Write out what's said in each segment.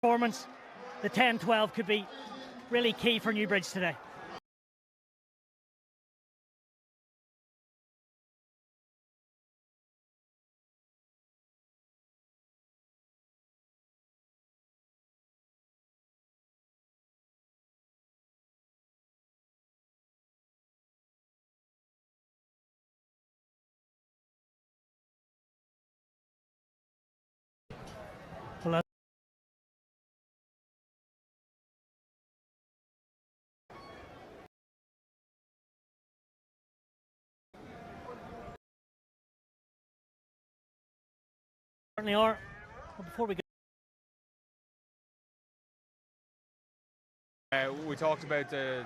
performance, the 10-12 could be really key for Newbridge today. Well, certainly are. But before we go, we talked about the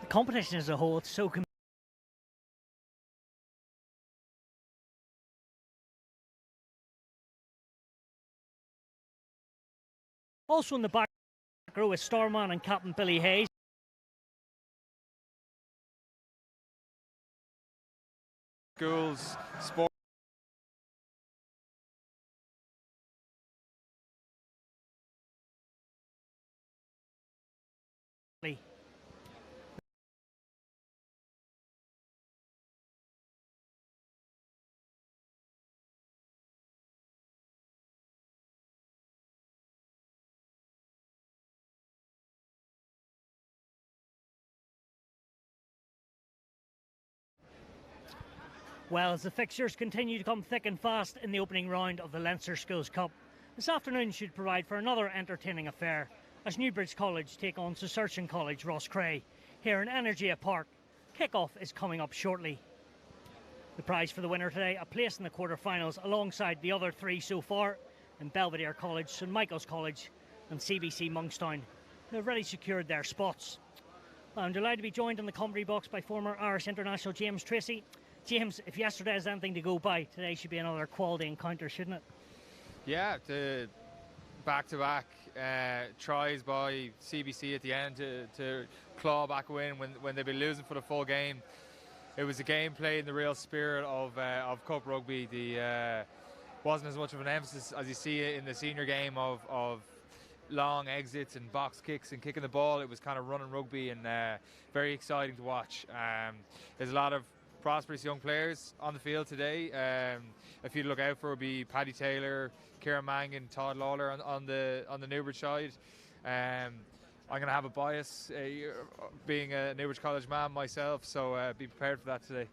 competition as a whole, it's so also in the back row is Starman and Captain Billy Hayes. schools, sport. Well, as the fixtures continue to come thick and fast in the opening round of the Leinster Schools Cup, this afternoon should provide for another entertaining affair as Newbridge College take on Cistercian College Roscrea here in Energia Park. Kick-off is coming up shortly. The prize for the winner today, a place in the quarter-finals alongside the other three so far in Belvedere College, St Michael's College and CBC Monkstown, who have already secured their spots. I'm delighted to be joined in the commentary box by former Irish international James Tracy. James, if yesterday has anything to go by, today should be another quality encounter, shouldn't it? Yeah, the back-to-back tries by CBC at the end to claw back a win when they've been losing for the full game. It was a game played in the real spirit of Cup rugby. The wasn't as much of an emphasis as you see it in the senior game of long exits and box kicks and kicking the ball. It was kind of running rugby and very exciting to watch. There's a lot of prosperous young players on the field today. A few to look out for would be Paddy Taylor, Kieran Mangan, Todd Lawler on the Newbridge side. I'm going to have a bias being a Newbridge College man myself, so be prepared for that today.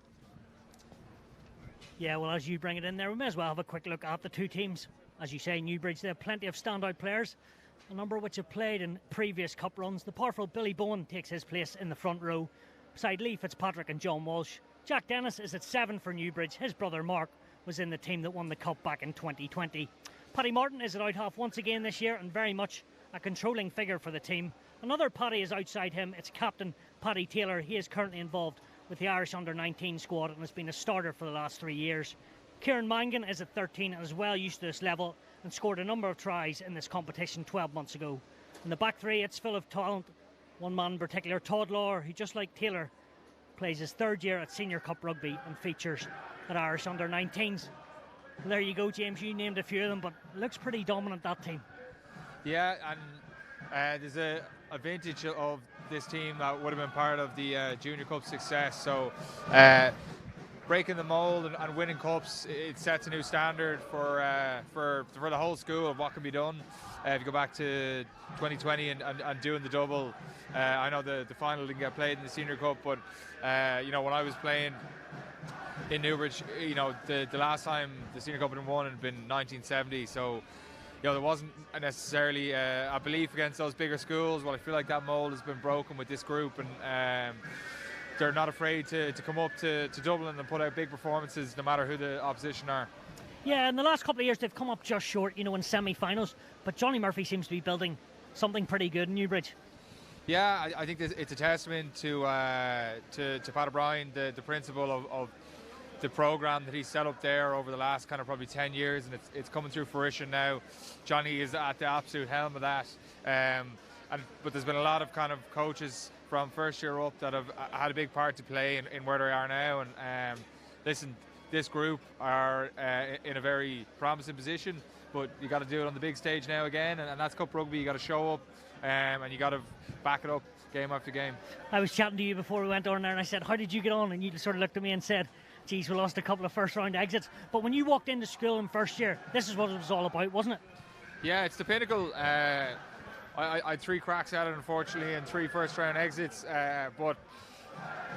Yeah, well, as you bring it in there, we may as well have a quick look at the two teams. As you say, Newbridge, they have plenty of standout players, a number of which have played in previous cup runs. The powerful Billy Bowen takes his place in the front row, beside Lee Fitzpatrick and John Walsh. Jack Dennis is at 7 for Newbridge. His brother Mark was in the team that won the cup back in 2020. Paddy Martin is at out half once again this year and very much a controlling figure for the team. Another Paddy is outside him. It's captain Paddy Taylor. He is currently involved with the Irish under-19 squad and has been a starter for the last 3 years. Kieran Mangan is at 13 and is well used to this level and scored a number of tries in this competition 12 months ago. In the back three, it's full of talent. One man in particular, Todd Lawler, who just like Taylor plays his third year at Senior Cup Rugby and features at Irish under-19s. Well, there you go, James, you named a few of them, but it looks pretty dominant, that team. Yeah, and there's a vintage of this team that would have been part of the Junior Cup success. So breaking the mould and winning cups, it sets a new standard for the whole school of what can be done. If you go back to 2020 and doing the double, I know the final didn't get played in the Senior Cup, but when I was playing in Newbridge, the last time the Senior Cup had been won had been 1970. So there wasn't necessarily a belief against those bigger schools. Well, I feel like that mould has been broken with this group, and they're not afraid to come up to Dublin and put out big performances no matter who the opposition are. Yeah, in the last couple of years they've come up just short, in semi-finals, but Johnny Murphy seems to be building something pretty good in Newbridge. Yeah, I think it's a testament to Pat O'Brien, the principle of the program that he's set up there over the last kind of probably 10 years, and it's coming through fruition now. Johnny is at the absolute helm of that, but there's been a lot of kind of coaches from first year up that have had a big part to play in where they are now. And listen, this group are in a very promising position, but you got to do it on the big stage now again, and that's Cup Rugby. You got to show up, and you got to back it up game after game. I was chatting to you before we went on there, and I said, how did you get on? And you just sort of looked at me and said, geez, we lost a couple of first round exits. But when you walked into school in first year, this is what it was all about, wasn't it? Yeah, it's the pinnacle. I had 3 cracks at it, unfortunately, and 3 first round exits, but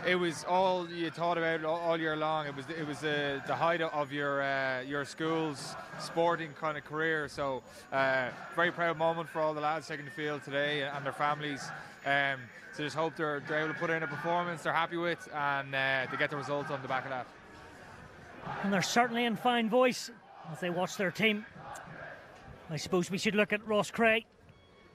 it was all you thought about all year long. It was the height of your school's sporting kind of career. So very proud moment for all the lads taking the field today and their families. So just hope they're able to put in a performance they're happy with, and they get the result on the back of that. And they're certainly in fine voice as they watch their team. I suppose we should look at roscrea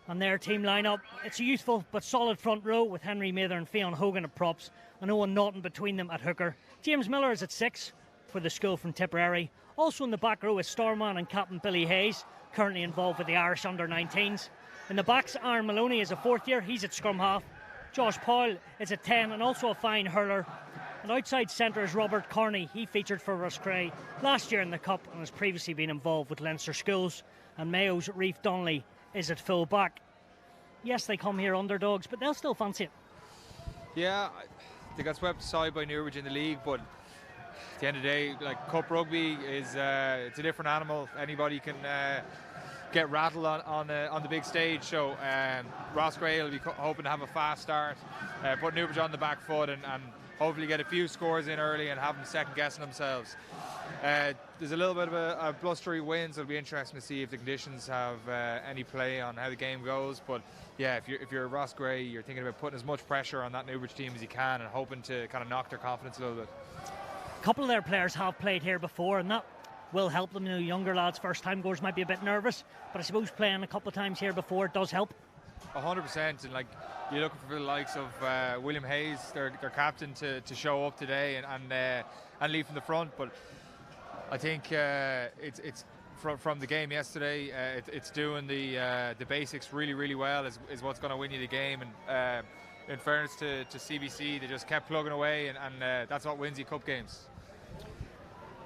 and their team lineup. It's a youthful but solid front row with Henry Mather and Fionn Hogan at props and Owen Naughton between them at hooker. James Miller is at 6 for the school from Tipperary. Also in the back row is Starman and captain Billy Hayes, currently involved with the Irish under-19s. In the backs, Aaron Maloney is a 4th year, he's at scrum half. Josh Powell is at 10 and also a fine hurler. And outside centre is Robert Carney. He featured for Roscrea last year in the Cup and has previously been involved with Leinster schools. And Mayo's Reef Donnelly is at full back. Yes, they come here underdogs, but they'll still fancy it. Yeah, they got swept aside by Newbridge in the league, but at the end of the day, like Cup Rugby is it's a different animal. Anybody can get rattled on the big stage. So Roscrea will be hoping to have a fast start, put Newbridge on the back foot, and hopefully get a few scores in early and have them second guessing themselves. There's a little bit of a blustery wind, so it'll be interesting to see if the conditions have any play on how the game goes. But yeah, if you're Roscrea, you're thinking about putting as much pressure on that Newbridge team as you can and hoping to kind of knock their confidence a little bit. A couple of their players have played here before, and that will help them. You know, younger lads, first time goers might be a bit nervous, but I suppose playing a couple of times here before does help. 100%, and like you're looking for the likes of William Hayes, their captain, to show up today and lead from the front. But I think it's from the game yesterday. It's doing the basics really well is what's going to win you the game. And in fairness to CBC, they just kept plugging away, and that's what wins you cup games.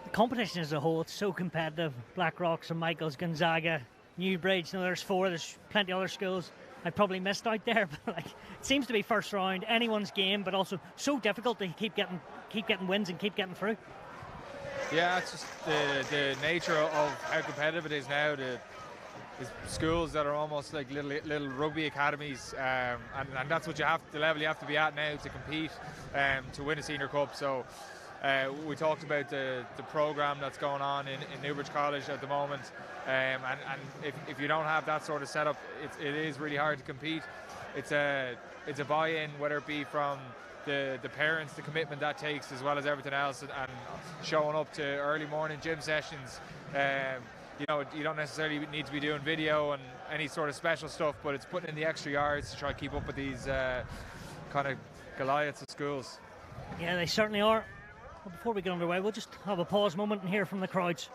The competition as a whole, it's so competitive. Blackrock, St Michael's, Gonzaga, Newbridge. Now there's 4. There's plenty of other schools I probably missed out there, but like, it seems to be first round, anyone's game, but also so difficult to keep getting wins and keep getting through. Yeah, it's just the nature of how competitive it is now. The schools that are almost like little rugby academies, and that's what the level you have to be at now to compete to win a senior cup. So we talked about the program that's going on in Newbridge College at the moment, and if you don't have that sort of setup, it is really hard to compete. It's a buy-in, whether it be from the parents, the commitment that takes, as well as everything else, and showing up to early morning gym sessions. You know, you don't necessarily need to be doing video and any sort of special stuff, but it's putting in the extra yards to try to keep up with these kind of Goliaths of schools. Yeah, they certainly are. Well, before we get underway, we'll just have a pause moment and hear from the crowds.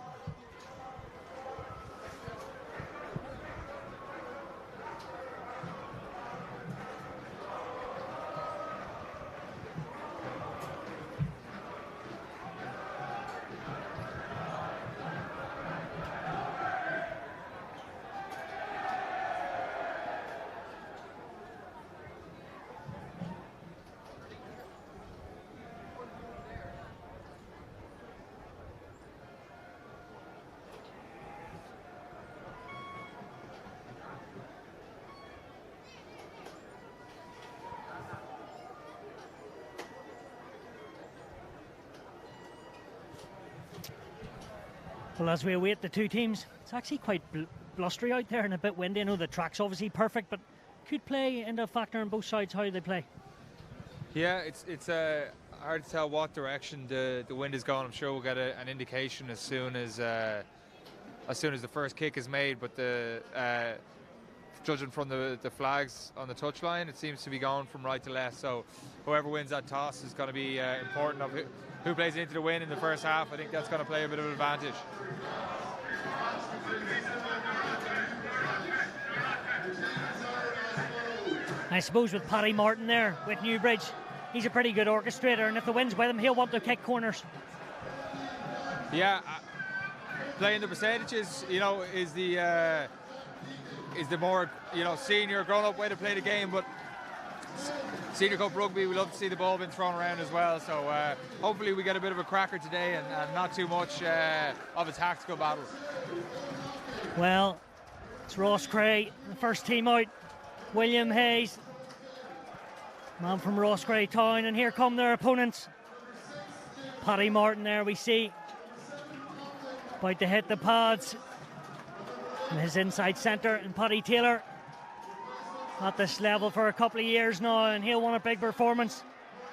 Well, as we await the two teams, it's actually quite blustery out there and a bit windy. I know the track's obviously perfect, but could play into a factor on both sides how they play. Yeah, it's hard to tell what direction the wind is going. I'm sure we'll get an indication as soon as the first kick is made. But judging from the flags on the touchline, it seems to be going from right to left. So whoever wins that toss is going to be important of who plays into the win in the first half. I think that's going to play a bit of an advantage. I suppose with Paddy Martin there with Newbridge, he's a pretty good orchestrator, and if the wind's with him, he'll want to kick corners. Yeah, playing the percentages, you know, is the more, you know, senior, grown-up way to play the game. But Senior Cup rugby, we love to see the ball being thrown around as well. So hopefully we get a bit of a cracker today and not too much of a tactical battle. Well, it's roscrea, the first team out. William Hayes, man from Roscrea Town, and here come their opponents. Paddy Martin there we see, about to hit the pads. And his inside centre, and Paddy Taylor at this level for a couple of years now, and he'll want a big performance.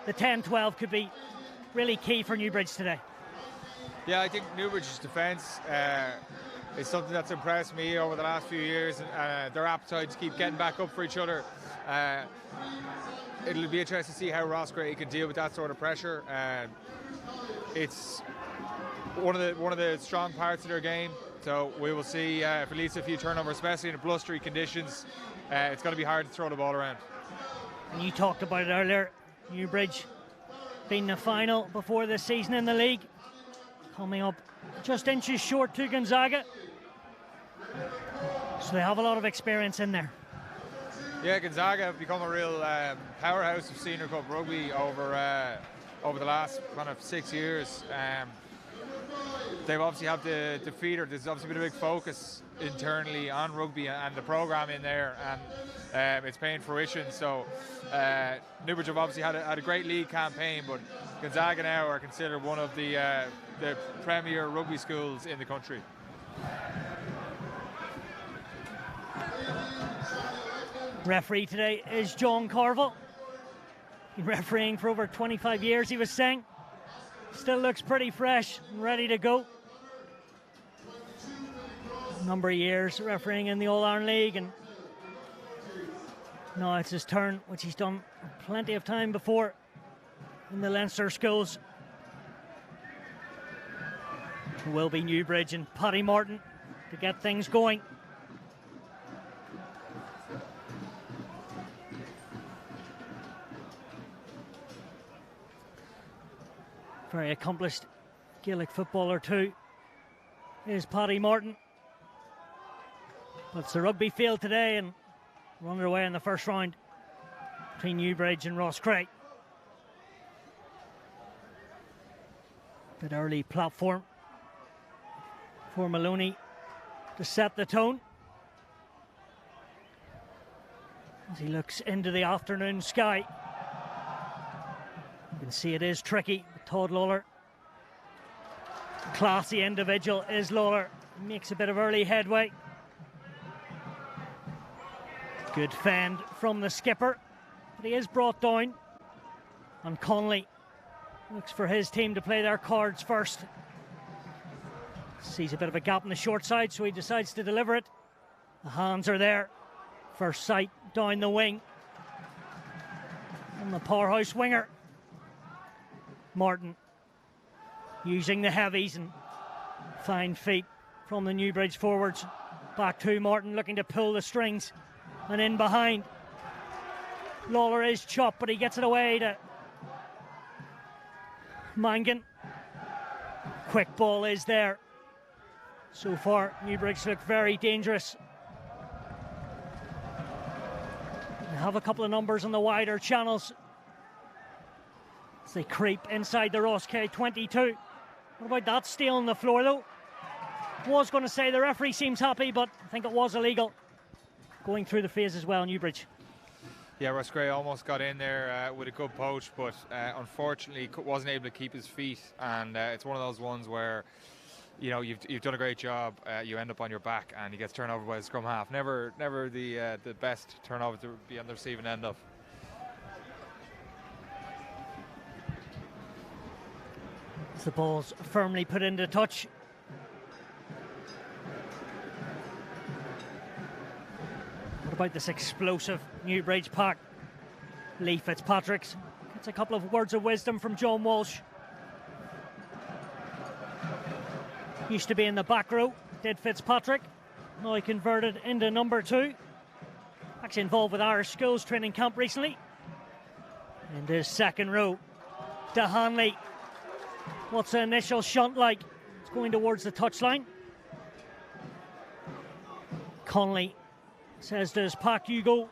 The 10-12 could be really key for Newbridge today. Yeah, I think Newbridge's defence is something that's impressed me over the last few years, and their appetite to keep getting back up for each other. It'll be interesting to see how Roscrea can deal with that sort of pressure. It's one of the strong parts of their game. So we will see if it leads to a few turnovers, especially in the blustery conditions. It's going to be hard to throw the ball around. And you talked about it earlier, Newbridge being the final before this season in the league, coming up just inches short to Gonzaga. So they have a lot of experience in there. Yeah, Gonzaga have become a real powerhouse of Senior Cup rugby over the last kind of 6 years. They've obviously had the feeder. There's obviously been a big focus internally on rugby and the programme in there, and it's paying fruition. So Newbridge have obviously had a great league campaign, but Gonzaga now are considered one of the premier rugby schools in the country. Referee today is John Carville. Been refereeing for over 25 years, he was saying. Still looks pretty fresh and ready to go. Number of years refereeing in the All-Ireland League, and now it's his turn, which he's done plenty of time before in the Leinster schools. It will be Newbridge and Paddy Martin to get things going. Very accomplished Gaelic footballer too is Paddy Martin. But it's the rugby field today, and we're underway in the first round between Newbridge and Roscrea. Bit early platform for Maloney to set the tone as he looks into the afternoon sky. You can see it is tricky. Todd Lawler, classy individual is Lawler, makes a bit of early headway. Good fend from the skipper, but he is brought down, and Conley looks for his team to play their cards first. Sees a bit of a gap in the short side, so he decides to deliver it. The hands are there, first sight down the wing, and the powerhouse winger Martin using the heavies, and fine feet from the Newbridge forwards. Back to Martin, looking to pull the strings, and in behind. Lawler is chopped, but he gets it away to Mangan. Quick ball is there. So far, Newbridge look very dangerous. They have a couple of numbers on the wider channels as they creep inside the Roscrea 22. What about that steal on the floor though? Was going to say the referee seems happy, but I think it was illegal. Going through the phase as well, Newbridge. Yeah, Roscrea almost got in there with a good poach, but unfortunately wasn't able to keep his feet, and it's one of those ones where, you know, you've done a great job, you end up on your back and he gets turned over by a scrum half. Never the best turnover to be on the receiving end of. The ball's firmly put into touch. What about this explosive Newbridge pack? Lee Fitzpatrick gets a couple of words of wisdom from John Walsh. Used to be in the back row, did Fitzpatrick. Now he converted into number 2. Actually involved with Irish Schools training camp recently. And his second row, DeHanley. What's the initial shunt like? It's going towards the touchline. Connolly says to his pack, you go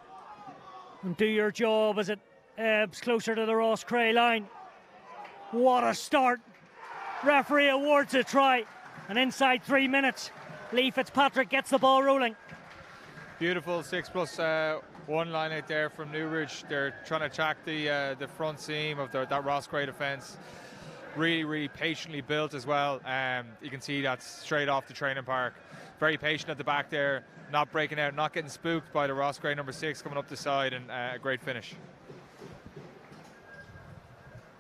and do your job as it ebbs closer to the roscrea line. What a start. Referee awards a try, and inside 3 minutes, Lee Fitzpatrick gets the ball rolling. Beautiful 6+1 line out there from Newbridge. They're trying to track the front seam of that roscrea defence. Really, really patiently built as well. You can see that's straight off the training park. Very patient at the back there, not breaking out, not getting spooked by the roscrea number 6 coming up the side, and a great finish.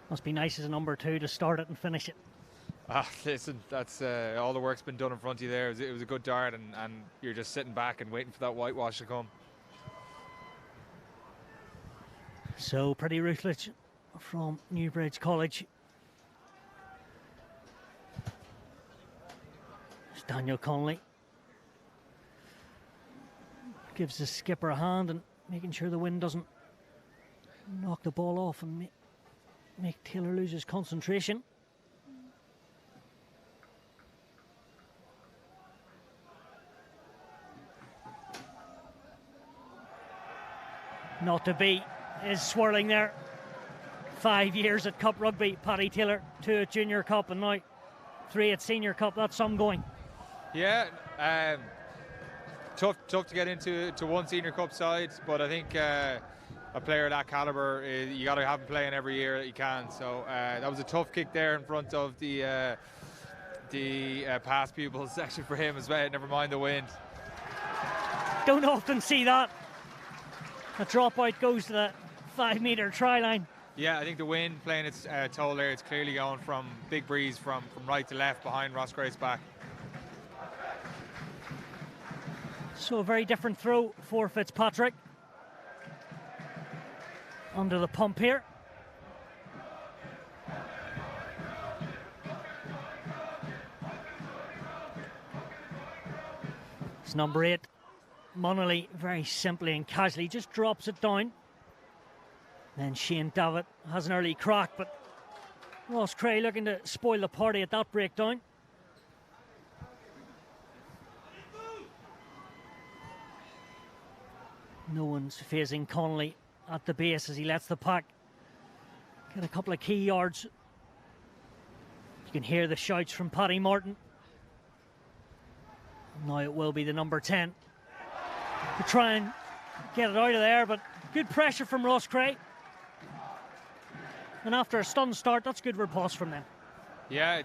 Must be nice as a number 2 to start it and finish it. Listen, that's all the work's been done in front of you there. It was a good dart, and you're just sitting back and waiting for that whitewash to come. So pretty ruthless from Newbridge College. It's Daniel Connolly. Gives the skipper a hand and making sure the wind doesn't knock the ball off and make Taylor lose his concentration. Not to be is swirling there. 5 years at Cup Rugby, Paddy Taylor, 2 at Junior Cup, and now 3 at Senior Cup. That's some going. Yeah, tough to get into one Senior Cup side, but I think a player of that calibre, you got to have him playing every year that you can. So that was a tough kick there in front of the past pupils section for him as well. Never mind the wind. Don't often see that. A dropout goes to the 5-metre try line. Yeah, I think the wind playing its toll there. It's clearly going from big breeze from right to left behind Roscrea's back. So a very different throw for Fitzpatrick. Under the pump here. It's number 8. Munnelly very simply and casually just drops it down. Then Shane Davitt has an early crack, but Roscrea looking to spoil the party at that breakdown. No one's facing Connolly at the base as he lets the pack get a couple of key yards. You can hear the shouts from Paddy Martin. Now it will be the number 10 to try and get it out of there, but good pressure from Roscrea. And after a stunned start, that's good riposte from them. Yeah,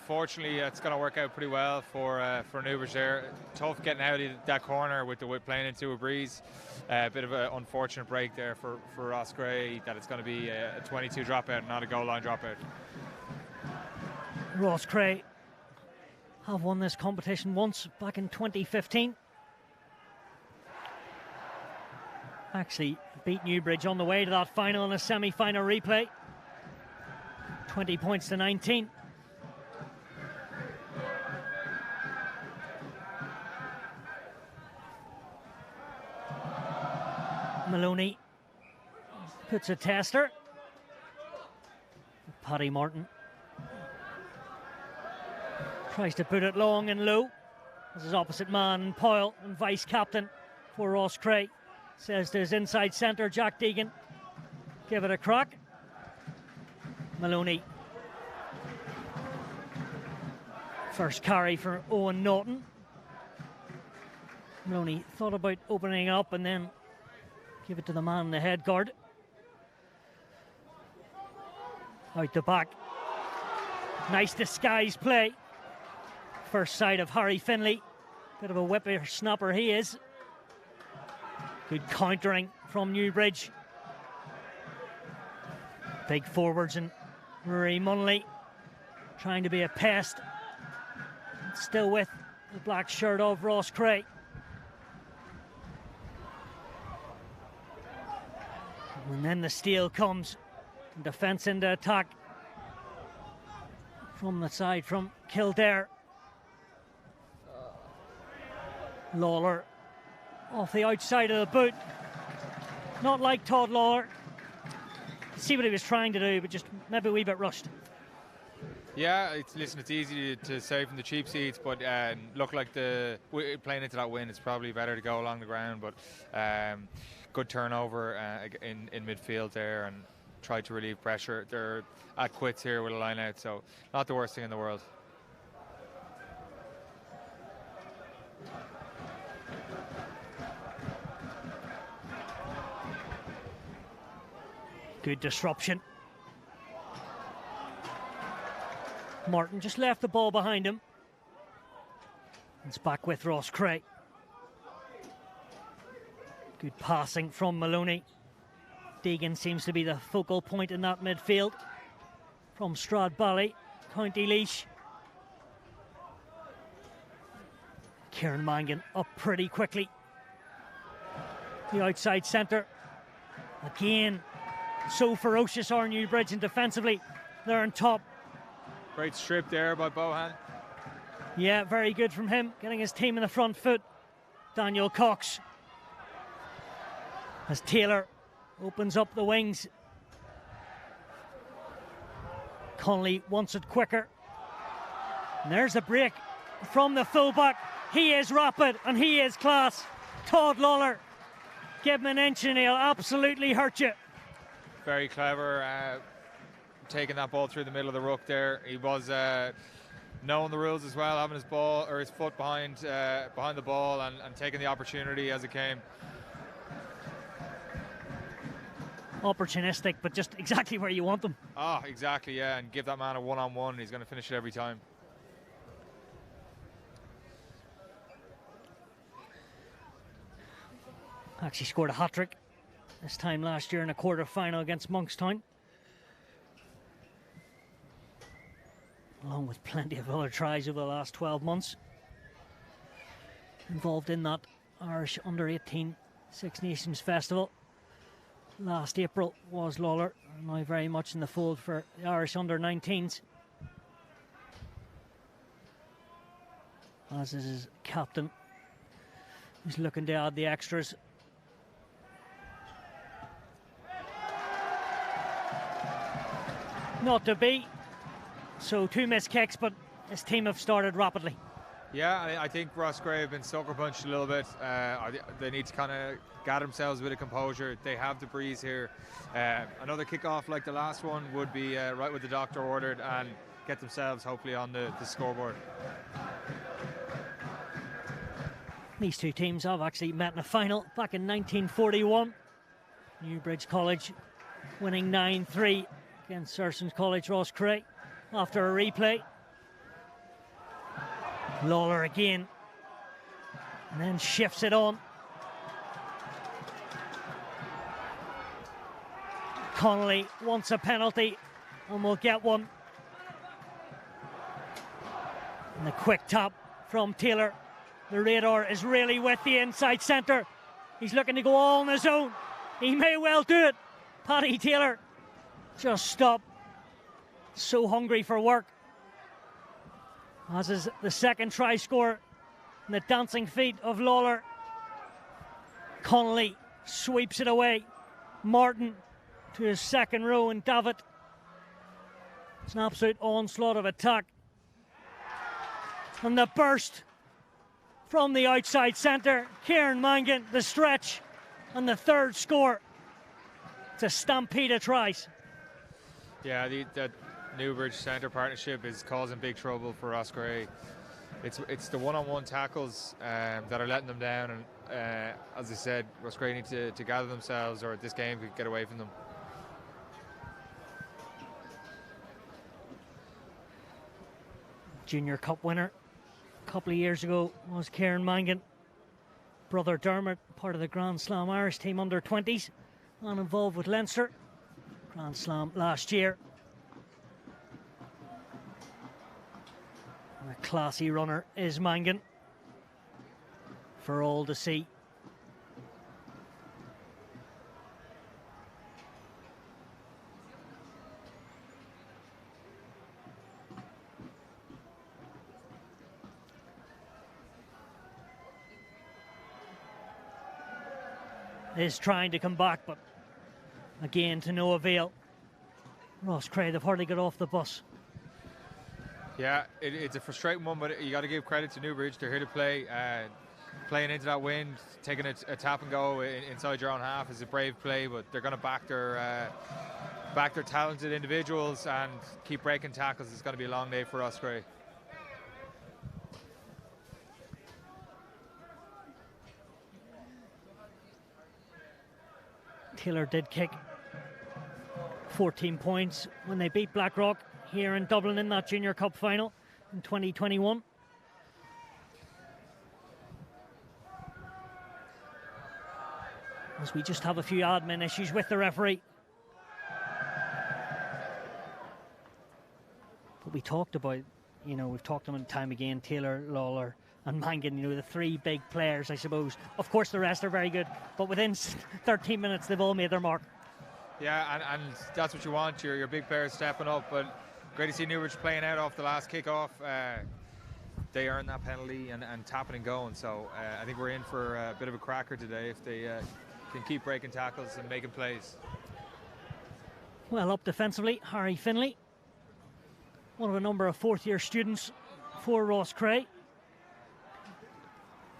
fortunately it's going to work out pretty well for Newbridge there. Tough getting out of that corner with playing into a breeze. A bit of an unfortunate break there for Roscrea, that it's going to be a 22 dropout, not a goal line dropout. Roscrea have won this competition once back in 2015. Actually beat Newbridge on the way to that final in a semi-final replay. 20 points to 19. Maloney puts a tester. Paddy Martin tries to put it long and low. As his opposite man, Powell, and vice captain for Roscrea, says to his inside centre, Jack Deegan, give it a crack. Maloney. First carry for Owen Naughton. Maloney thought about opening up and then give it to the man in the head guard. Out the back. Nice disguised play. First sight of Harry Finlay. Bit of a whippersnapper he is. Good countering from Newbridge. Big forwards and Rory Munnelly trying to be a pest. Still with the black shirt of Roscrea. And then the steal comes. Defence into attack from the side from Kildare. Lawler off the outside of the boot. Not like Todd Lawler. See what he was trying to do, but just maybe a wee bit rushed. Yeah, it's easy to say from the cheap seats, but look like playing into that win, it's probably better to go along the ground. But good turnover in midfield there, and try to relieve pressure. They're at quits here with a line out, so not the worst thing in the world. Good disruption. Martin just left the ball behind him. It's back with roscrea. Good passing from Maloney. Deegan seems to be the focal point in that midfield. From Stradbally, County Laois. Kieran Mangan up pretty quickly. The outside centre. Again, so ferocious are Newbridge, and defensively they're on top. Great strip there by Bohan. Yeah, very good from him, getting his team in the front foot. Daniel Cox. As Taylor opens up the wings. Connolly wants it quicker. And there's a break from the fullback. He is rapid and he is class. Todd Lawler, give him an inch and he'll absolutely hurt you. Very clever, taking that ball through the middle of the ruck there. He was knowing the rules as well, having his ball or his foot behind the ball and taking the opportunity as it came. Opportunistic, but just exactly where you want them. Ah, exactly, yeah, and give that man a one-on-one. He's going to finish it every time. Actually scored a hat-trick this time last year in a quarter-final against Monkstown. Along with plenty of other tries over the last 12 months. Involved in that Irish Under-18 Six Nations Festival. Last April was Lawler, now very much in the fold for the Irish Under-19s. As is his captain, who's looking to add the extras. Not to be. So 2 missed kicks, but his team have started rapidly. Yeah, I think roscrea have been sucker punched a little bit. They need to kind of gather themselves a bit of composure. They have the breeze here. Another kickoff like the last one would be right what the doctor ordered and get themselves hopefully on the scoreboard. These two teams have actually met in a final back in 1941. Newbridge College winning 9-3 against Cistercian College Roscrea after a replay. Lawler again, and then shifts it on. Connolly wants a penalty and will get one. And the quick tap from Taylor. The radar is really with the inside centre. He's looking to go all on his own. He may well do it. Paddy Taylor just stop. So hungry for work. As is the second try score. And the dancing feet of Lawler. Connolly sweeps it away. Martin to his second row, and Davitt. It's an absolute onslaught of attack. And the burst from the outside centre. Kieran Mangan, the stretch, and the third score. It's a stampede of tries. Yeah, that Newbridge centre partnership is causing big trouble for roscrea. It's the one-on-one tackles that are letting them down, and as I said, roscrea need to gather themselves, or this game could get away from them. Junior Cup winner a couple of years ago was Kieran Mangan. Brother Dermot, part of the Grand Slam Irish team under 20s, and involved with Leinster. Grand Slam last year. And a classy runner is Mangan, for all to see. Is trying to come back, but again to no avail. Roscrea, they've hardly got off the bus. Yeah, it's a frustrating one, but you got to give credit to Newbridge. They're here to play. Playing into that wind, taking a tap and go inside your own half is a brave play, but they're going to back their talented individuals and keep breaking tackles. It's going to be a long day for roscrea. Taylor did kick 14 points when they beat Blackrock here in Dublin in that Junior Cup final in 2021. As we just have a few admin issues with the referee. But we talked about, we've talked about time again, Taylor, Lawler and Mangan, the three big players, I suppose. Of course, the rest are very good, but within 13 minutes, they've all made their mark. Yeah, and that's what you want, your big players stepping up, but great to see Newbridge playing out off the last kick-off. They earned that penalty and tapping and going, so I think we're in for a bit of a cracker today if they can keep breaking tackles and making plays. Well, up defensively, Harry Finlay, one of a number of fourth-year students for roscrea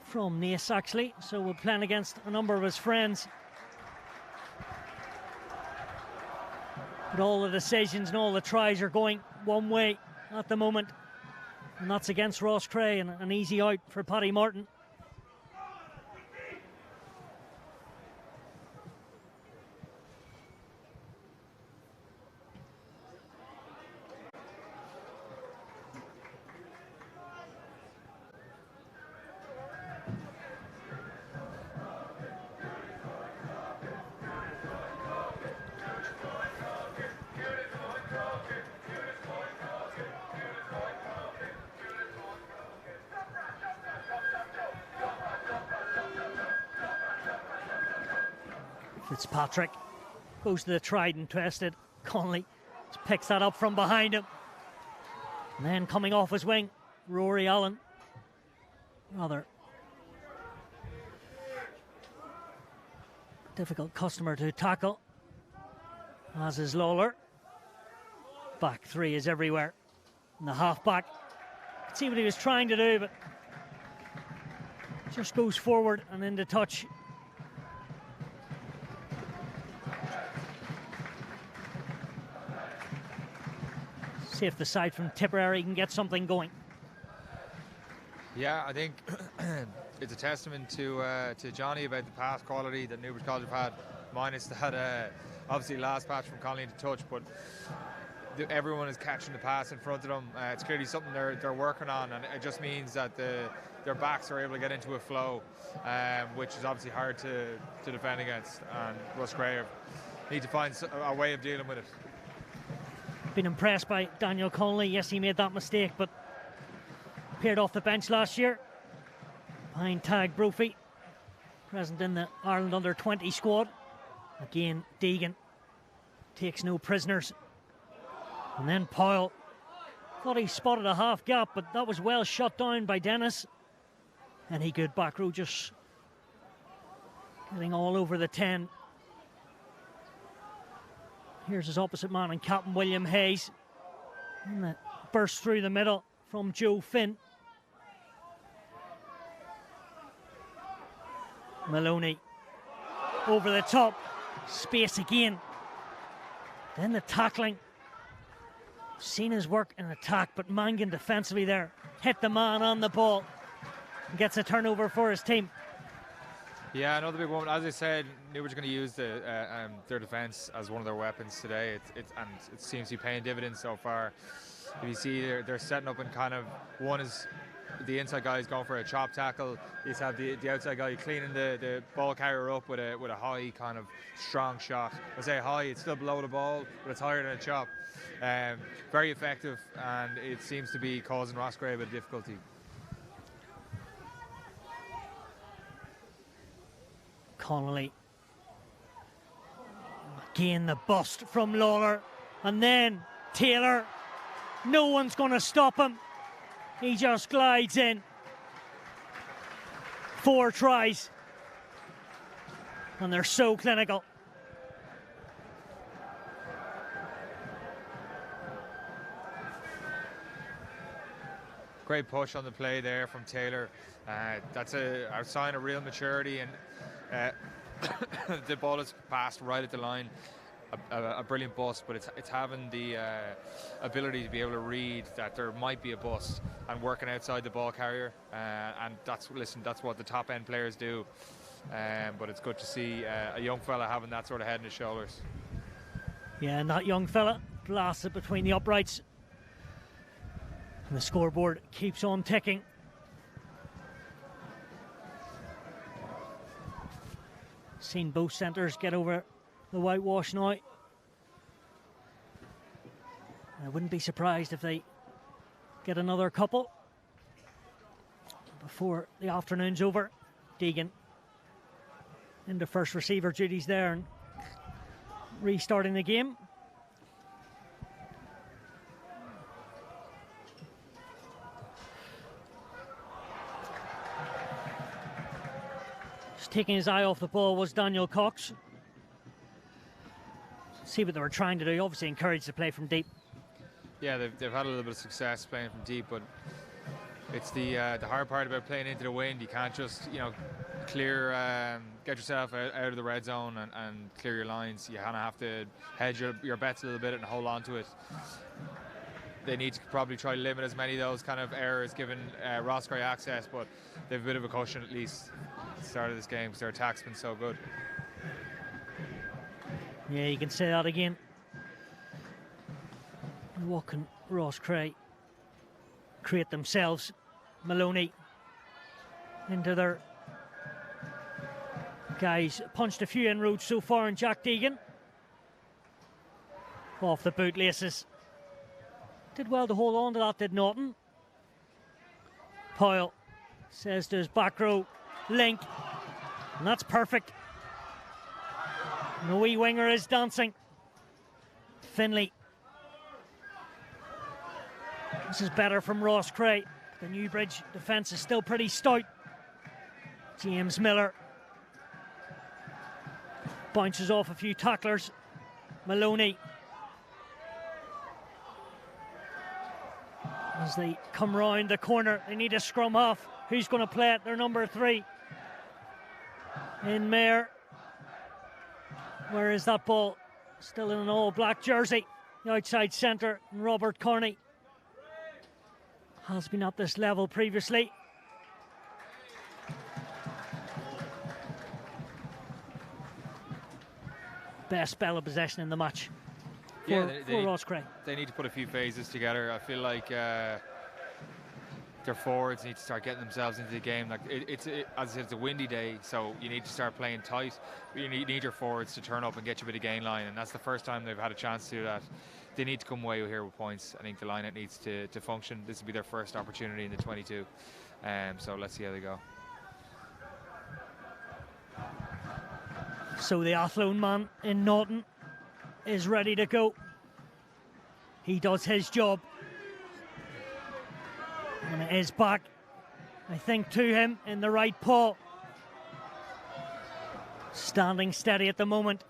from Naas, actually, so we're playing against a number of his friends. But all the decisions and all the tries are going one way at the moment, and that's against roscrea, and an easy out for Paddy Martin. Fitzpatrick goes to the tried and tested. Connolly picks that up from behind him. And then coming off his wing, Rory Allen. Rather difficult customer to tackle, as is Lawler. Back three is everywhere. And the half-back, see what he was trying to do, but just goes forward and into touch. See if the side from Tipperary can get something going. Yeah, I think it's a testament to Johnny about the pass quality that Newbridge College have had, minus that obviously last patch from Connolly into touch, but everyone is catching the pass in front of them. It's clearly something they're working on, and it just means that their backs are able to get into a flow, which is obviously hard to defend against, and roscrea need to find a way of dealing with it. Been impressed by Daniel Connolly. Yes, he made that mistake, but appeared off the bench last year behind Tag Brophy, present in the Ireland under-20 squad. Again, Deegan takes no prisoners. And then Powell thought he spotted a half gap, but that was well shut down by Dennis. Any good back row, just getting all over the 10. Here's his opposite man and Captain William Hayes. And the burst through the middle from Joe Finn. Maloney over the top. Space again. Then the tackling. Seen his work in attack, but Mangan defensively there. Hit the man on the ball. And gets a turnover for his team. Yeah, another big one. As I said, Newbridge are going to use their defence as one of their weapons today. And it seems to be paying dividends so far. If you see, they're setting up, and kind of one is the inside guy is going for a chop tackle. You have the outside guy cleaning the ball carrier up with a high kind of strong shot. I say high, it's still below the ball, but it's higher than a chop. Very effective, and it seems to be causing roscrea a bit of difficulty. Connolly. Again, the bust from Lawler. And then Taylor. No one's going to stop him. He just glides in. 4 tries. And they're so clinical. great push on the play there from Taylor. That's a sign of real maturity, and the ball is passed right at the line. A brilliant bust, but it's having the ability to be able to read that there might be a bust and working outside the ball carrier, and that's what the top end players do. But it's good to see a young fella having that sort of head in his shoulders. Yeah, and that young fella blasted between the uprights, and the scoreboard keeps on ticking. Seen both centres get over the whitewash now. I wouldn't be surprised if they get another couple before the afternoon's over. Deegan into first receiver duties there and restarting the game. Just taking his eye off the ball was Daniel Cox. See what they were trying to do. Obviously encouraged to play from deep. Yeah, they've had a little bit of success playing from deep, but it's the hard part about playing into the wind. You can't just clear, get yourself out of the red zone and clear your lines. You kind of have to hedge your bets a little bit and hold on to it. They need to probably try to limit as many of those kind of errors, given roscrea access, but they have a bit of a cushion at least at the start of this game because their attack's been so good. Yeah, you can say that again. What can roscrea create themselves? Maloney into their guys. Punched a few inroads so far in Jack Deegan. Off the bootlaces. Did well to hold on to that, did Naughton. Powell says to his back row, link. And that's perfect. And the wee winger is dancing. Finlay. This is better from roscrea. The Newbridge defence is still pretty stout. James Miller bounces off a few tacklers. Maloney. As they come round the corner, they need a scrum half. Who's going to play it? Their number 3. In Mayer. Where is that ball? Still in an all-black jersey. The outside centre, Robert Carney. Has been at this level previously. Best spell of possession in the match for roscrea. They need to put a few phases together. I feel like their forwards need to start getting themselves into the game. Like as I said, it's a windy day, so you need to start playing tight. You need your forwards to turn up and get you a bit of gain line, and that's the first time they've had a chance to do that. They need to come away here with points. I think the line-out needs to function. This will be their first opportunity in the 22. So let's see how they go. So the Athlone man in Naughton is ready to go. He does his job. And it is back, I think, to him in the right paw. Standing steady at the moment.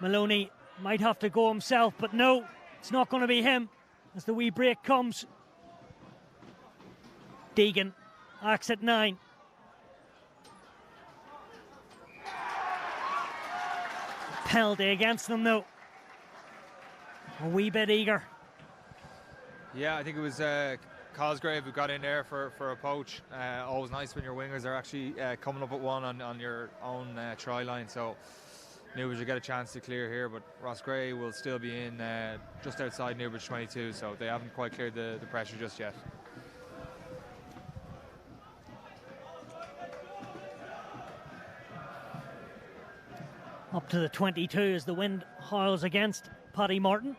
Maloney might have to go himself, but no, it's not going to be him as the wee break comes. Deegan acts at 9. Penalty against them though. A wee bit eager. Yeah, I think it was Cosgrave who got in there for a poach. Always nice when your wingers are actually coming up at one on your own try line. So Newbridge will get a chance to clear here, but roscrea will still be in just outside Newbridge 22, so they haven't quite cleared the pressure just yet. Up to the 22 as the wind howls against Paddy Martin.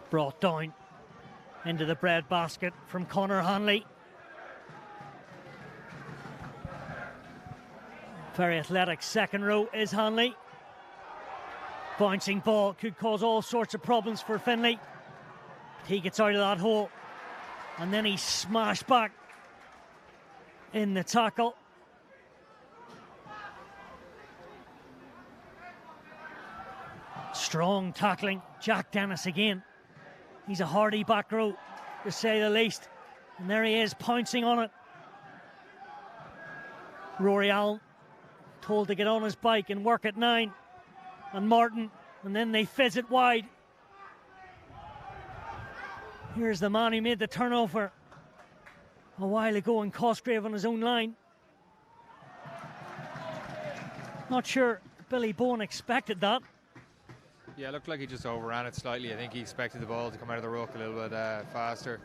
Brought down into the bread basket from Conor Hanley. Very athletic second row is Hanley. Bouncing ball could cause all sorts of problems for Finlay. He gets out of that hole and then he's smashed back in the tackle. Strong tackling, Jack Dennis again. He's a hardy back row, to say the least. And there he is, pouncing on it. Rory Allen told to get on his bike and work at 9. And Martin, and then they fizz it wide. Here's the man who made the turnover a while ago in Cosgrave on his own line. Not sure Billy Bowen expected that. Yeah, it looked like he just overran it slightly. I think he expected the ball to come out of the ruck a little bit faster.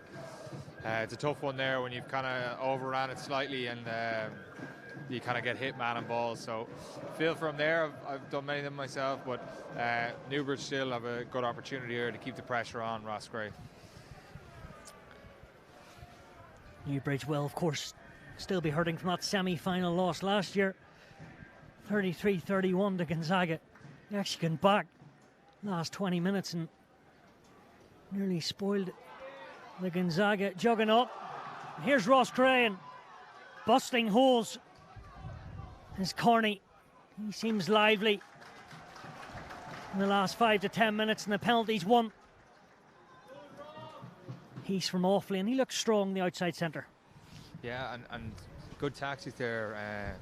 It's a tough one there when you've kind of overran it slightly and you kind of get hit man and ball. So feel from there, I've done many of them myself, but Newbridge still have a good opportunity here to keep the pressure on Roscrea. Newbridge will, of course, still be hurting from that semi-final loss last year. 33-31 to Gonzaga. They actually came back last 20 minutes and nearly spoiled the Gonzaga juggernaut. Here's Roscrea and busting holes. Is Corney. He seems lively in the last 5 to 10 minutes, and the penalty's won. He's from Offaly, and he looks strong, the outside centre. Yeah, and good taxis there,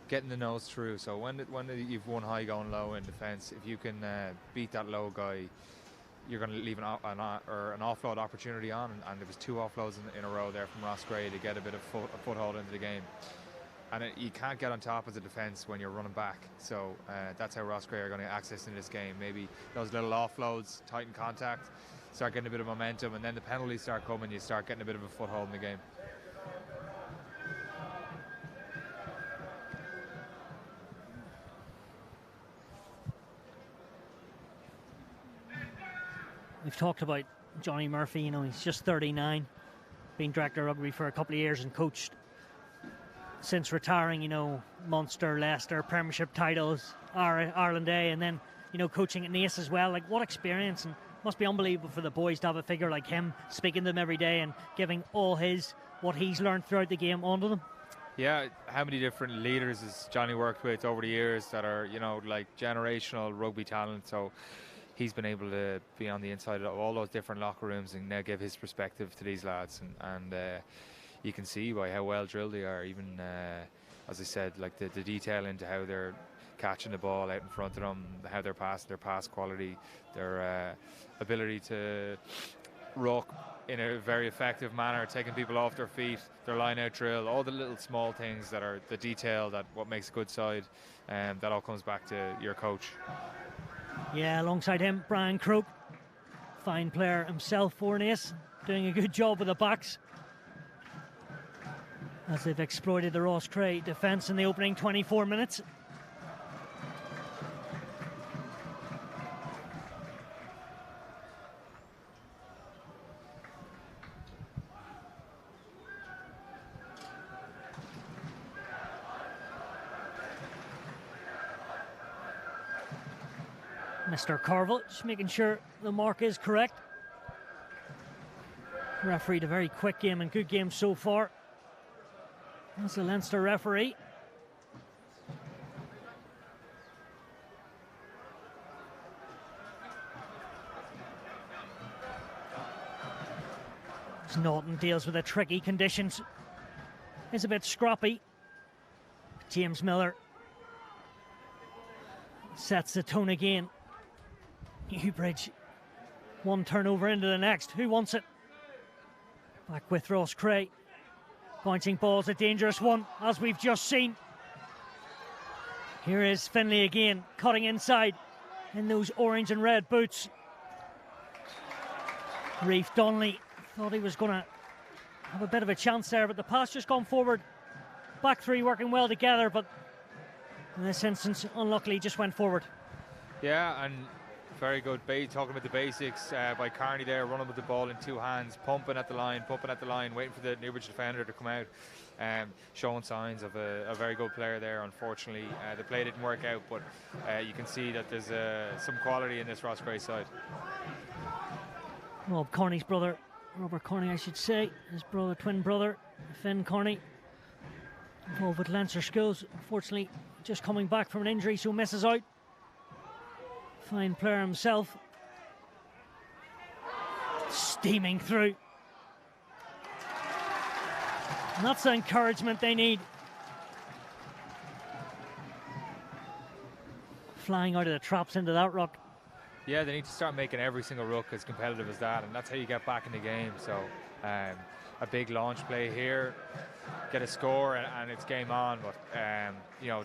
getting the nose through. So when you've won high going low in defence, if you can beat that low guy, you're going to leave an offload opportunity on. And there was 2 offloads in a row there from Roscrea to get a bit of a foothold into the game. And you can't get on top as a defence when you're running back. So that's how Roscrea are going to access in this game. Maybe those little offloads, tighten contact, start getting a bit of momentum, and then the penalties start coming, you start getting a bit of a foothold in the game. We've talked about Johnny Murphy, you know, he's just 39, been director of rugby for a couple of years and coached since retiring, you know, Munster, Leicester, Premiership titles, Ireland A, and then, you know, coaching at Naas as well. Like, what experience, and must be unbelievable for the boys to have a figure like him speaking to them every day and giving all what he's learned throughout the game onto them. Yeah, how many different leaders has Johnny worked with over the years that are, you know, like generational rugby talent. So he's been able to be on the inside of all those different locker rooms and now give his perspective to these lads. And you can see by how well drilled they are, even, as I said, like the detail into how they're catching the ball out in front of them, how they're passing, their pass quality, their ability to ruck in a very effective manner, taking people off their feet, their line out drill, all the little small things that are the detail that what makes a good side, and that all comes back to your coach. Yeah, alongside him, Brian Croak, fine player himself for Naas, doing a good job with the backs as they've exploited the Roscrea defence in the opening 24 minutes. Mr. Carville just making sure the mark is correct. Refereed a very quick game and good game so far. That's the Leinster referee. As Norton deals with the tricky conditions. It's a bit scrappy. James Miller sets the tone again. Newbridge, one turnover into the next. Who wants it? Back with Roscrea. Pointing ball's a dangerous one, as we've just seen. Here is Finlay again, cutting inside in those orange and red boots. Reef Donnelly thought he was going to have a bit of a chance there, but the pass just gone forward. Back three working well together, but in this instance, unluckily, just went forward. Yeah, and very good. Talking about the basics by Carney there, running with the ball in 2 hands, pumping at the line, waiting for the Newbridge defender to come out, showing signs of a very good player there. Unfortunately, the play didn't work out, but you can see that there's some quality in this Roscrea side. Rob Corney's brother, Robert Corney I should say, his brother, twin brother, Finn Corney, involved with Leinster Schools. Unfortunately, just coming back from an injury, so misses out. Fine player himself. Steaming through. And that's the encouragement they need. Flying out of the traps into that ruck. Yeah, they need to start making every single ruck as competitive as that, and that's how you get back in the game. So a big launch play here, get a score, and it's game on. But you know,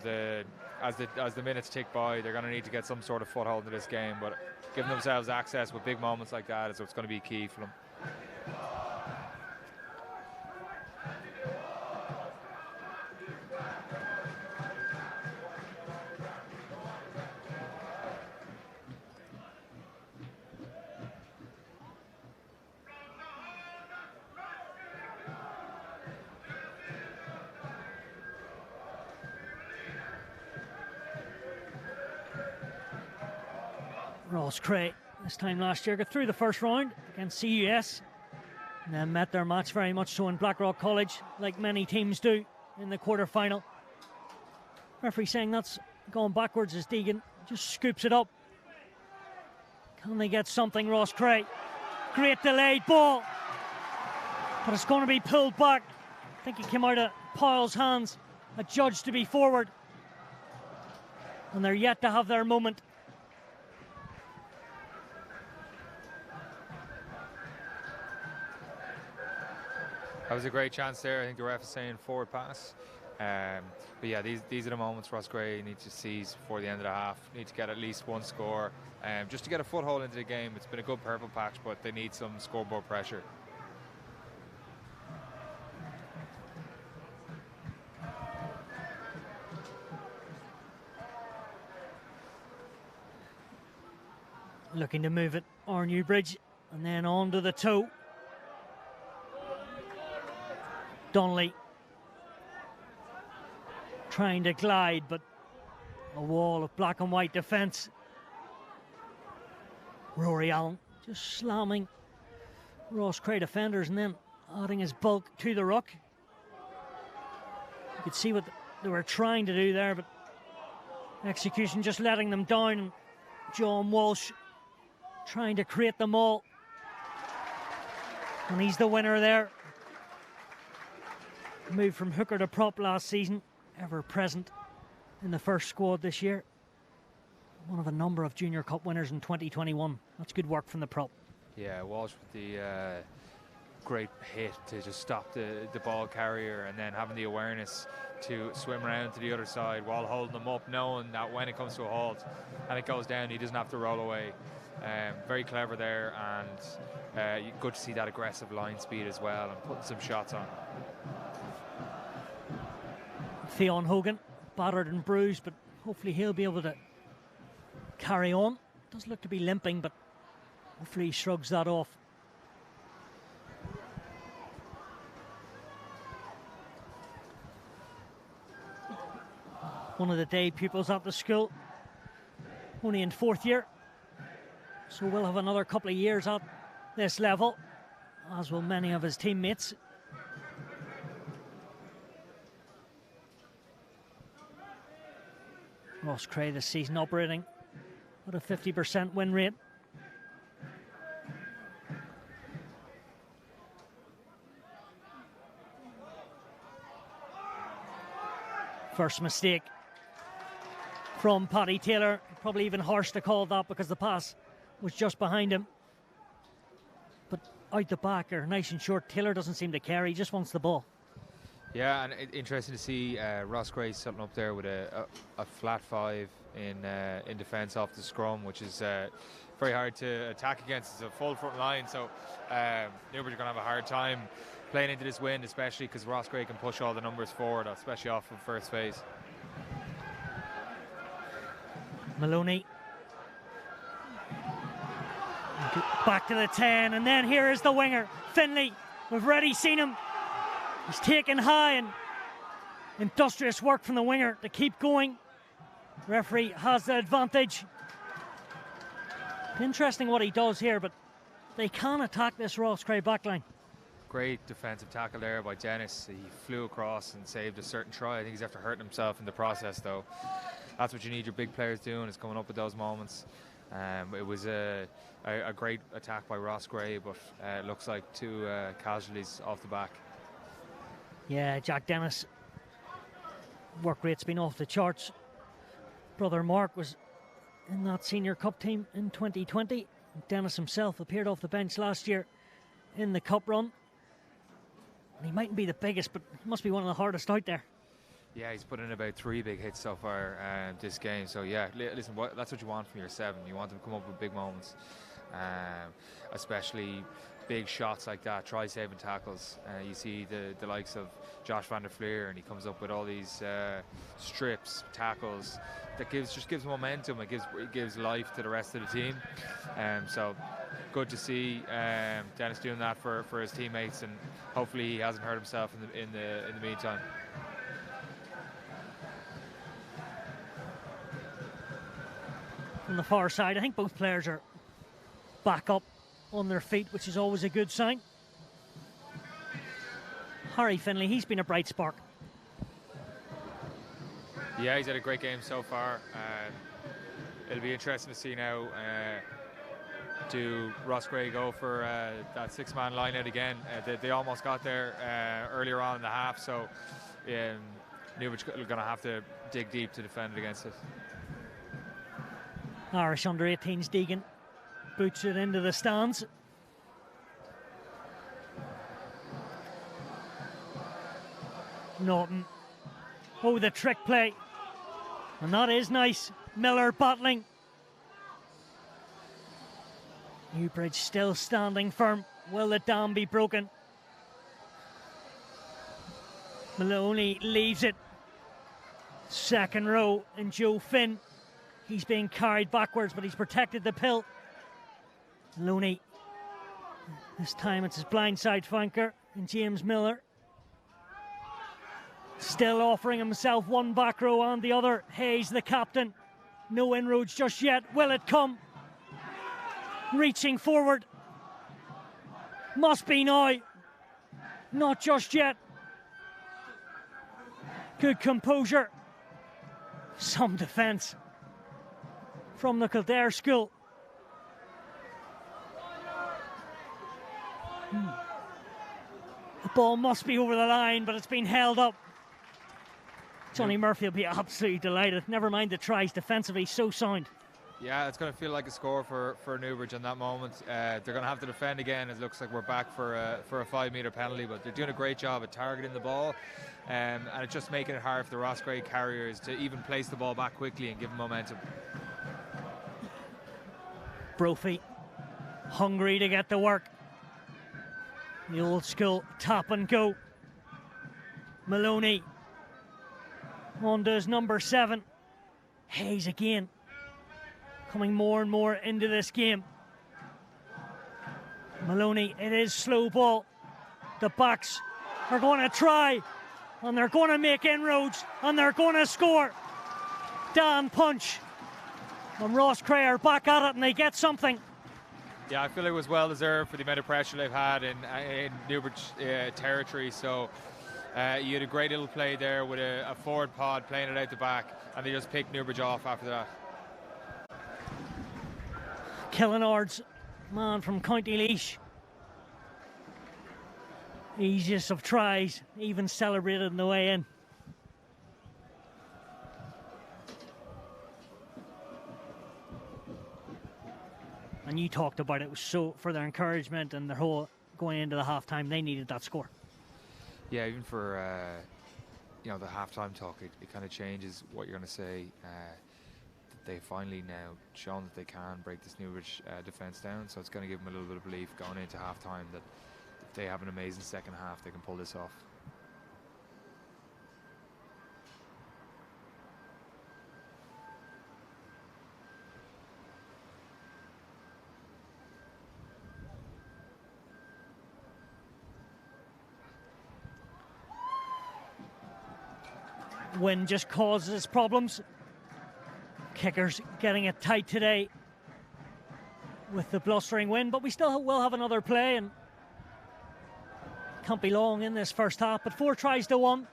as the minutes tick by, they're going to need to get some sort of foothold in this game. But giving themselves access with big moments like that is what's going to be key for them. Roscrea, this time last year, got through the first round against CUS and then met their match very much so in Blackrock College, like many teams do in the quarter-final. Referee saying that's gone backwards as Deegan just scoops it up. Can they get something, Roscrea? Great delayed ball, but it's going to be pulled back. I think it came out of Powell's hands, adjudged to be forward, and they're yet to have their moment. That was a great chance there. I think the ref is saying forward pass. But yeah, these are the moments Roscrea need to seize before the end of the half. Need to get at least one score, just to get a foothold into the game. It's been a good purple patch, but they need some scoreboard pressure. Looking to move it, or Newbridge, and then on to the toe. Donnelly trying to glide, but a wall of black and white defence. Rory Allen just slamming Roscrea defenders and then adding his bulk to the ruck. You could see what they were trying to do there, but execution just letting them down. And John Walsh trying to create them all, and he's the winner there. Moved from hooker to prop last season, ever present in the first squad this year. One of a number of Junior Cup winners in 2021. That's good work from the prop. Yeah, Walsh with the great hit to just stop the ball carrier, and then having the awareness to swim around to the other side while holding them up, knowing that when it comes to a halt and it goes down, he doesn't have to roll away. Very clever there, and good to see that aggressive line speed as well and putting some shots on. Theon Hogan, battered and bruised, but hopefully he'll be able to carry on. Does look to be limping, but hopefully he shrugs that off. One of the day pupils at the school, only in fourth year, so we'll have another couple of years at this level, as will many of his teammates. Roscrea this season operating at a 50% win rate. First mistake from Paddy Taylor. Probably even harsh to call that because the pass was just behind him. But out the back, or nice and short, Taylor doesn't seem to care. He just wants the ball. Yeah, and interesting to see Roscrea sitting up there with a flat five in defence off the scrum, which is very hard to attack against. It's a full front line, so Newbridge are going to have a hard time playing into this wind, especially because Roscrea can push all the numbers forward, especially off of first phase. Maloney. Back to the 10, and then here is the winger, Finlay. We've already seen him. He's taken high, and industrious work from the winger to keep going. Referee has the advantage. Interesting what he does here, but they can attack this Roscrea backline. Great defensive tackle there by Dennis. He flew across and saved a certain try. I think he's after hurting himself in the process, though. That's what you need your big players doing, is coming up with those moments. It was a great attack by roscrea, but it looks like 2 casualties off the back. Yeah, Jack Dennis, work rate's been off the charts. Brother Mark was in that senior cup team in 2020. Dennis himself appeared off the bench last year in the cup run. And he mightn't be the biggest, but he must be one of the hardest out there. Yeah, he's put in about 3 big hits so far this game. So yeah, listen, that's what you want from your 7. You want them to come up with big moments, especially big shots like that, try-saving tackles. You see the likes of Josh van der Fleer, and he comes up with all these strips, tackles that just gives momentum. It gives life to the rest of the team. So good to see Dennis doing that for his teammates, and hopefully he hasn't hurt himself in the meantime. On the far side, I think both players are back up on their feet, which is always a good sign. Harry Finlay, he's been a bright spark. Yeah, he's had a great game so far. It'll be interesting to see now, do roscrea go for that 6-man line out again? They almost got there earlier on in the half, so Newbridge are going to have to dig deep to defend against it. Irish under-18s Deegan boots it into the stands. Norton. Oh, the trick play. And that is nice. Miller battling. Newbridge still standing firm. Will the dam be broken? Maloney leaves it. Second row, and Joe Finn. He's being carried backwards, but he's protected the pill. Maloney. This time it's his blindside flanker, and James Miller. Still offering himself one back row and the other. Hayes, the captain. No inroads just yet. Will it come? Reaching forward. Must be now. Not just yet. Good composure. Some defence from the Kildare school. The ball must be over the line, but it's been held up. Johnny Murphy will be absolutely delighted. Never mind the tries defensively, so sound. Yeah, it's going to feel like a score for Newbridge in that moment. They're going to have to defend again. It looks like we're back for a 5-metre penalty, but they're doing a great job at targeting the ball, and it's just making it hard for the roscrea carriers to even place the ball back quickly and give them momentum. Brophy, hungry to get to work. The old school tap and go. Maloney on to his number 7. Hayes again, coming more and more into this game. Maloney, it is slow ball. The backs are going to try, and they're going to make inroads, and they're going to score. Dan punch. And roscrea are back at it, and they get something. Yeah, I feel it was well deserved for the amount of pressure they've had in Newbridge territory. So you had a great little play there with a forward pod playing it out the back, and they just picked Newbridge off after that. Killenard's man from County Laois. Easiest of tries, even celebrated on the way in. And you talked about it was so for their encouragement and their whole going into the halftime, they needed that score. Yeah, even for the halftime talk, it kind of changes what you're going to say. They finally now shown that they can break this Newbridge defence down, so it's going to give them a little bit of belief going into halftime that if they have an amazing second half, they can pull this off. Wind just causes problems. Kickers getting it tight today with the blustering wind, but we still will have another play, and Can't be long in this first half, but 4 tries to 1.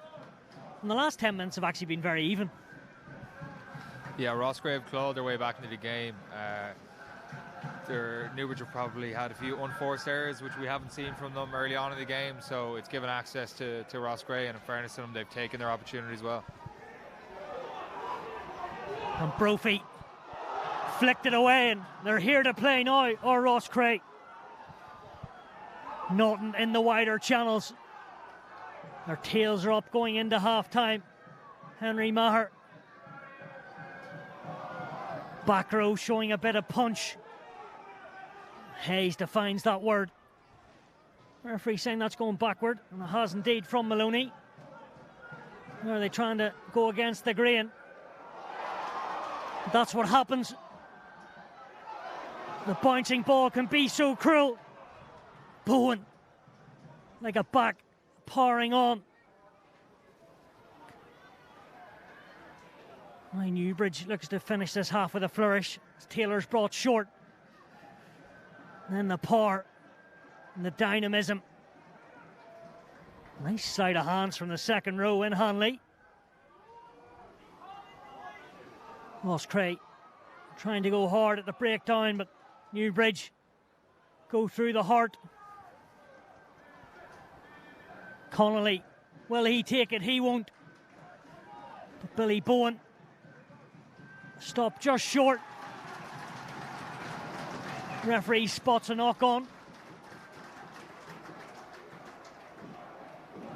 And the last 10 minutes have actually been very even. Yeah, Roscrea clawed their way back into the game. Newbridge have probably had a few unforced errors, which we haven't seen from them early on in the game, so it's given access to Roscrea, and in fairness to them, they've taken their opportunities well. And Brophy flicked it away, and they're here to play now, or Roscrea. Norton in the wider channels. Their tails are up going into half-time. Henry Maher. Back row showing a bit of punch. Hayes defines that word. Referee saying that's going backward, and it has indeed from Maloney. Are they trying to go against the grain? That's what happens. The bouncing ball can be so cruel. Bowen, like a back, powering on. Newbridge looks to finish this half with a flourish. Taylor's brought short. And then the power and the dynamism. Nice sleight of hands from the second row in Hanley. Roscrea trying to go hard at the breakdown, but Newbridge go through the heart. Connolly, will he take it? He won't. But Billy Bowen stopped just short. Referee spots a knock on.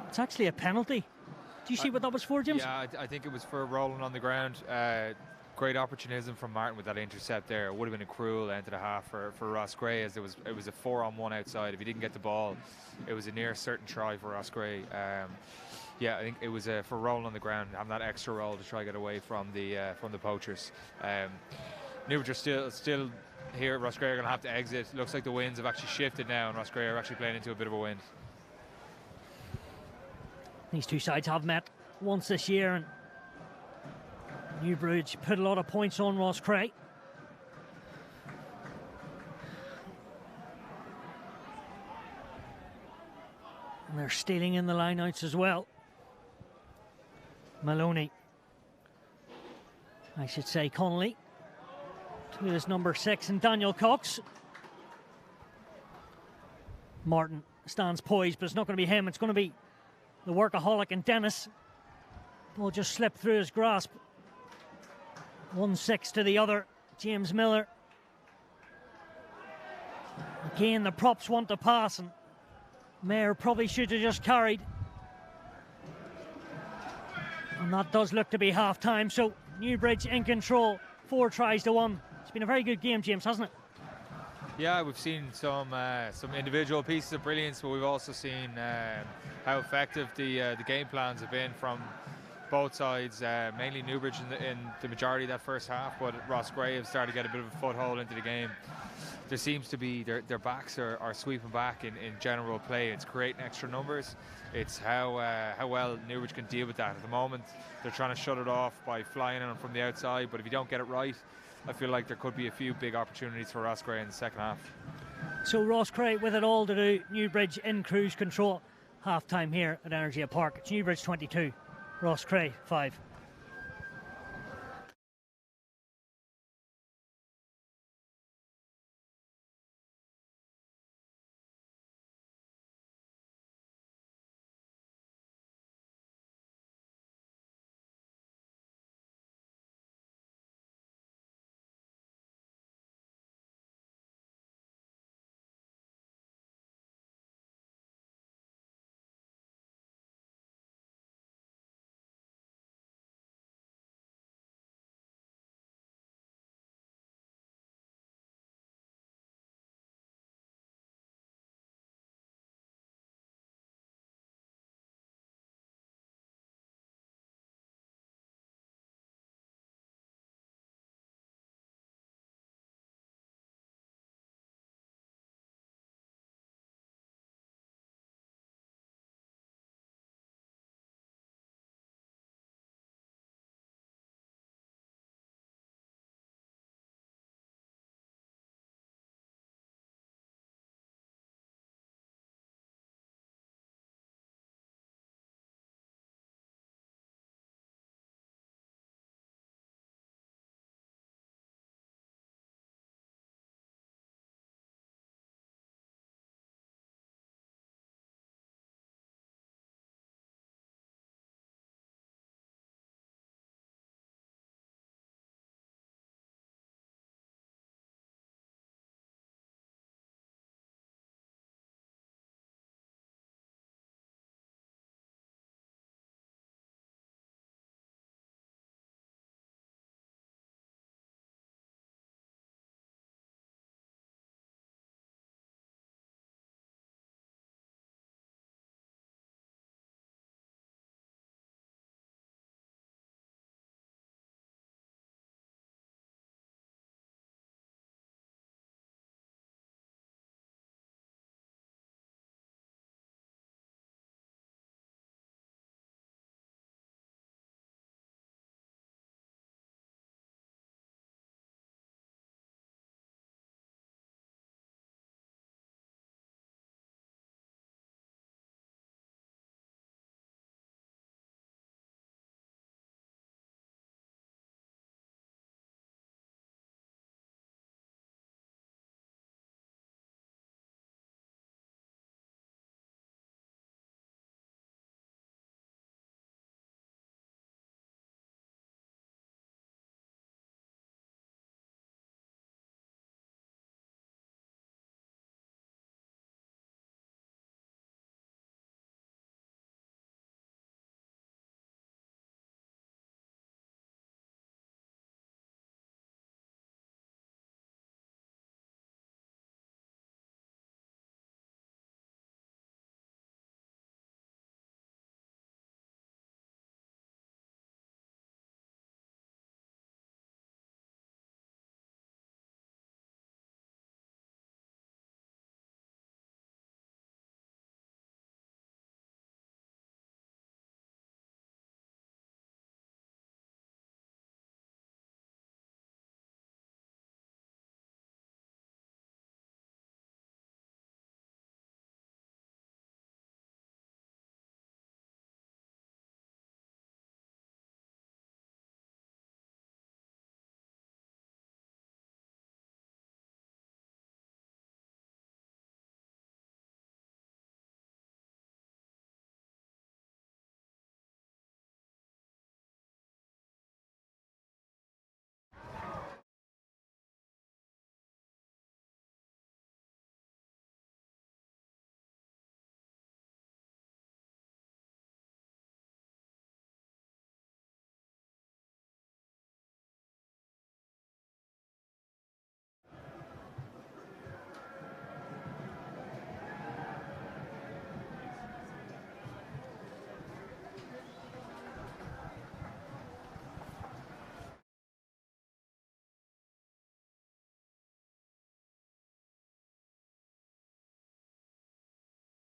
It's actually a penalty. Do you see what that was for, James? Yeah, I think it was for rolling on the ground. Great opportunism from Martin with that intercept there. It would have been a cruel end to the half for Roscrea, as it was a 4-on-1 outside. If he didn't get the ball, it was a near certain try for Roscrea. Yeah, I think it was for rolling on the ground, having that extra roll to try to get away from the poachers. Newbridge are still here. Roscrea are going to have to exit. Looks like the winds have actually shifted now, and Roscrea are actually playing into a bit of a wind. These two sides have met once this year, and Newbridge put a lot of points on Roscrea. And they're stealing in the lineouts as well. Maloney, I should say Connolly, to his number 6, and Daniel Cox. Martin stands poised, but it's not going to be him. It's going to be the workaholic and Dennis. Ball just slipped through his grasp. 1-6 to the other, James Miller. Again, the props want to pass, and Mayer probably should have just carried. And that does look to be half-time, so Newbridge in control, 4 tries to 1. It's been a very good game, James, hasn't it? Yeah, we've seen some individual pieces of brilliance, but we've also seen how effective the game plans have been from both sides. Mainly Newbridge in the majority of that first half, but Roscrea have started to get a bit of a foothold into the game. There seems to be their backs are sweeping back in general play. It's creating extra numbers. It's how well Newbridge can deal with that. At the moment, they're trying to shut it off by flying in from the outside, but if you don't get it right, I feel like there could be a few big opportunities for Roscrea in the second half. So Roscrea with it all to do, Newbridge in cruise control. Half time here at Energia Park. It's Newbridge 22, Roscrea 5.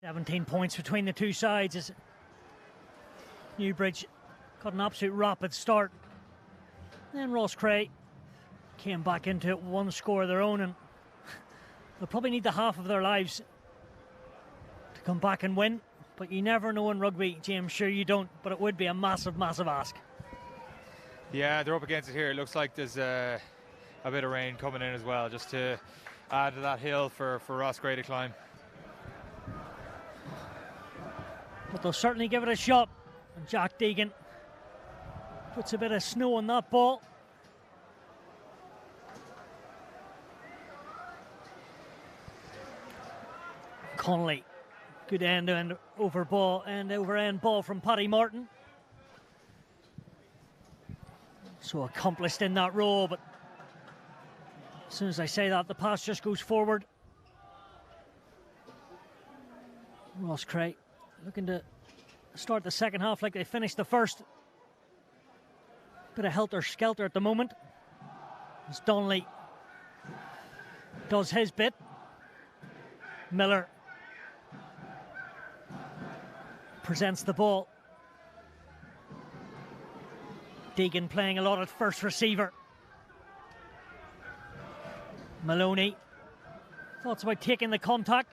17 points between the two sides as Newbridge got an absolute rapid start. Then Roscrea came back into it with one score of their own, and they'll probably need the half of their lives to come back and win. But you never know in rugby, James. Sure you don't, but it would be a massive, massive ask. Yeah, they're up against it here. It looks like there's a bit of rain coming in as well, just to add to that hill for Roscrea to climb. But they'll certainly give it a shot. And Jack Deegan puts a bit of snow on that ball. Connolly, good end-to-end over ball and over-end ball from Paddy Martin. So accomplished in that role, but as soon as I say that, the pass just goes forward. Roscrea looking to start the second half like they finished the first. Bit of helter-skelter at the moment as Donnelly does his bit. Miller presents the ball. Deegan playing a lot at first receiver. Maloney thoughts about taking the contact.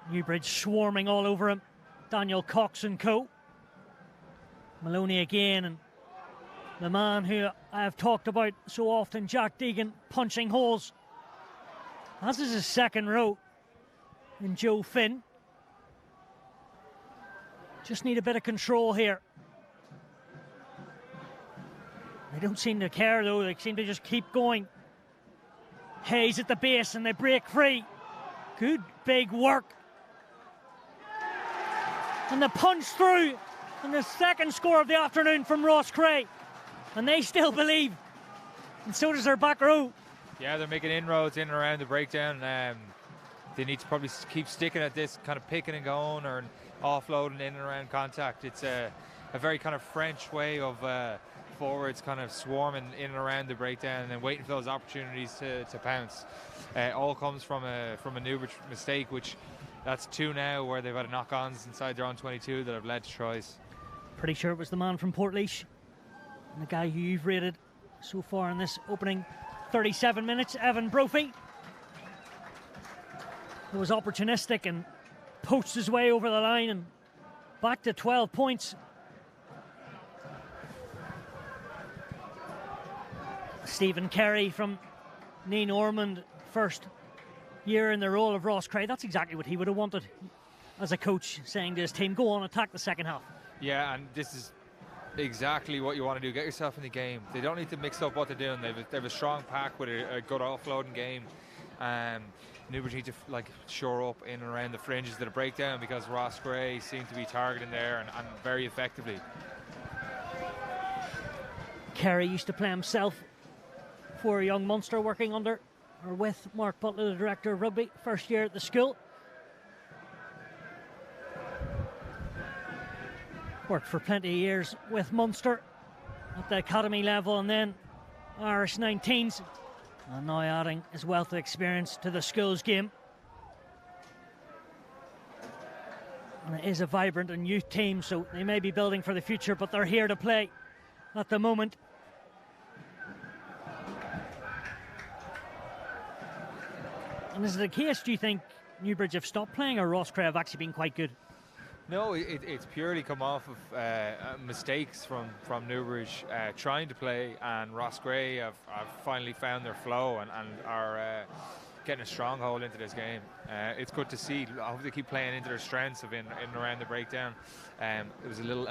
Newbridge swarming all over him. Daniel Cox and co. Maloney again, and the man who I have talked about so often, Jack Deegan, punching holes. As is his second row in Joe Finn. Just need a bit of control here. They don't seem to care though, they seem to just keep going. Hayes at the base and they break free. Good big work. And the punch through, and the second score of the afternoon from Roscrea. And they still believe, and so does their back row. Yeah, they're making inroads in and around the breakdown. They need to probably keep sticking at this, kind of picking and going or offloading in and around contact. It's a very kind of French way of forwards kind of swarming in and around the breakdown and then waiting for those opportunities to pounce. All comes from a Newbridge mistake, which that's two now where they've had knock-ons inside their own 22 that have led to tries. Pretty sure it was the man from Portlaoise, and the guy who you've rated so far in this opening 37 minutes, Evan Brophy. He was opportunistic and poached his way over the line and back to 12 points. Stephen Kerry from Neen Ormond, first year in the role of Roscrea. That's exactly what he would have wanted as a coach, saying to his team, go on, attack the second half. Yeah, and this is exactly what you want to do. Get yourself in the game. They don't need to mix up what they're doing. They have a strong pack with a good offloading game. Newbridge need to shore up in and around the fringes of the breakdown because Roscrea seem to be targeting there and very effectively. Kerry used to play himself for a young Munster working under or with Mark Butler, the director of rugby, first year at the school. Worked for plenty of years with Munster at the academy level and then Irish 19s, and now adding his wealth of experience to the schools game. And it is a vibrant and youth team, so they may be building for the future, but they're here to play at the moment. And is it the case, do you think, Newbridge have stopped playing, or Roscrea have actually been quite good? No, it's purely come off of mistakes from Newbridge trying to play, and Roscrea have finally found their flow and are getting a stronghold into this game. It's good to see. I hope they keep playing into their strengths of in and around the breakdown. It was a little.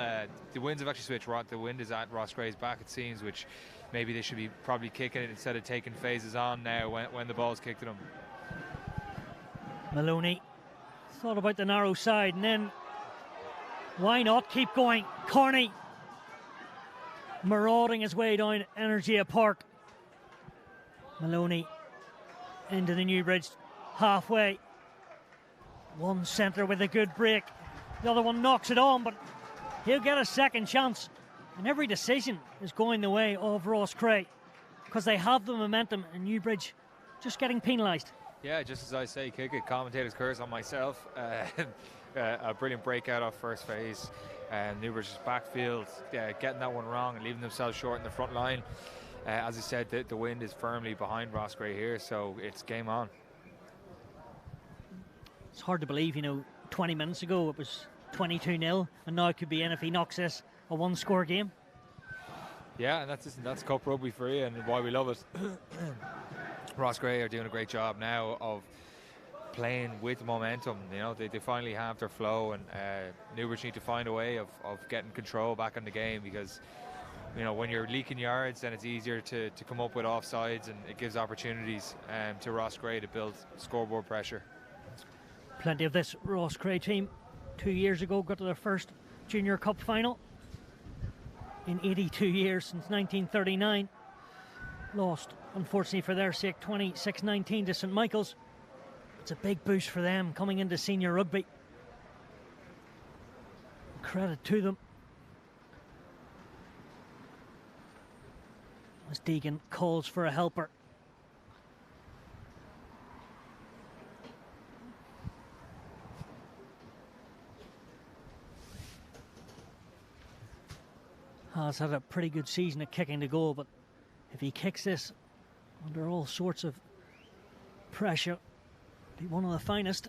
The winds have actually switched. The wind is at Roscrea's back, it seems, which maybe they should be probably kicking it instead of taking phases on now when the ball's kicked at them. Maloney thought about the narrow side, and then why not keep going? Corney marauding his way down Energia Park. Maloney into the Newbridge halfway. One centre with a good break. The other one knocks it on, but he'll get a second chance. And every decision is going the way of Roscrea because they have the momentum, and Newbridge just getting penalised. Yeah, just as I say, kick it. Commentator's curse on myself. A brilliant breakout off first phase. Newbridge's backfield getting that one wrong and leaving themselves short in the front line. As I said, the wind is firmly behind Roscrea here, so it's game on. It's hard to believe, 20 minutes ago it was 22-0, and now it could be in if he knocks this a one-score game. Yeah, and that's cup rugby for you, and why we love it. Roscrea are doing a great job now of playing with momentum. They finally have their flow, and Newbridge need to find a way of getting control back in the game, because when you're leaking yards, then it's easier to come up with offsides, and it gives opportunities to Roscrea to build scoreboard pressure. Plenty of this Roscrea team 2 years ago got to their first Junior Cup final in 82 years, since 1939. Lost, unfortunately for their sake, 26-19 to St Michael's. It's a big boost for them coming into senior rugby. Credit to them. As Deegan calls for a helper. Has had a pretty good season at kicking the goal, but if he kicks this under all sorts of pressure, be one of the finest.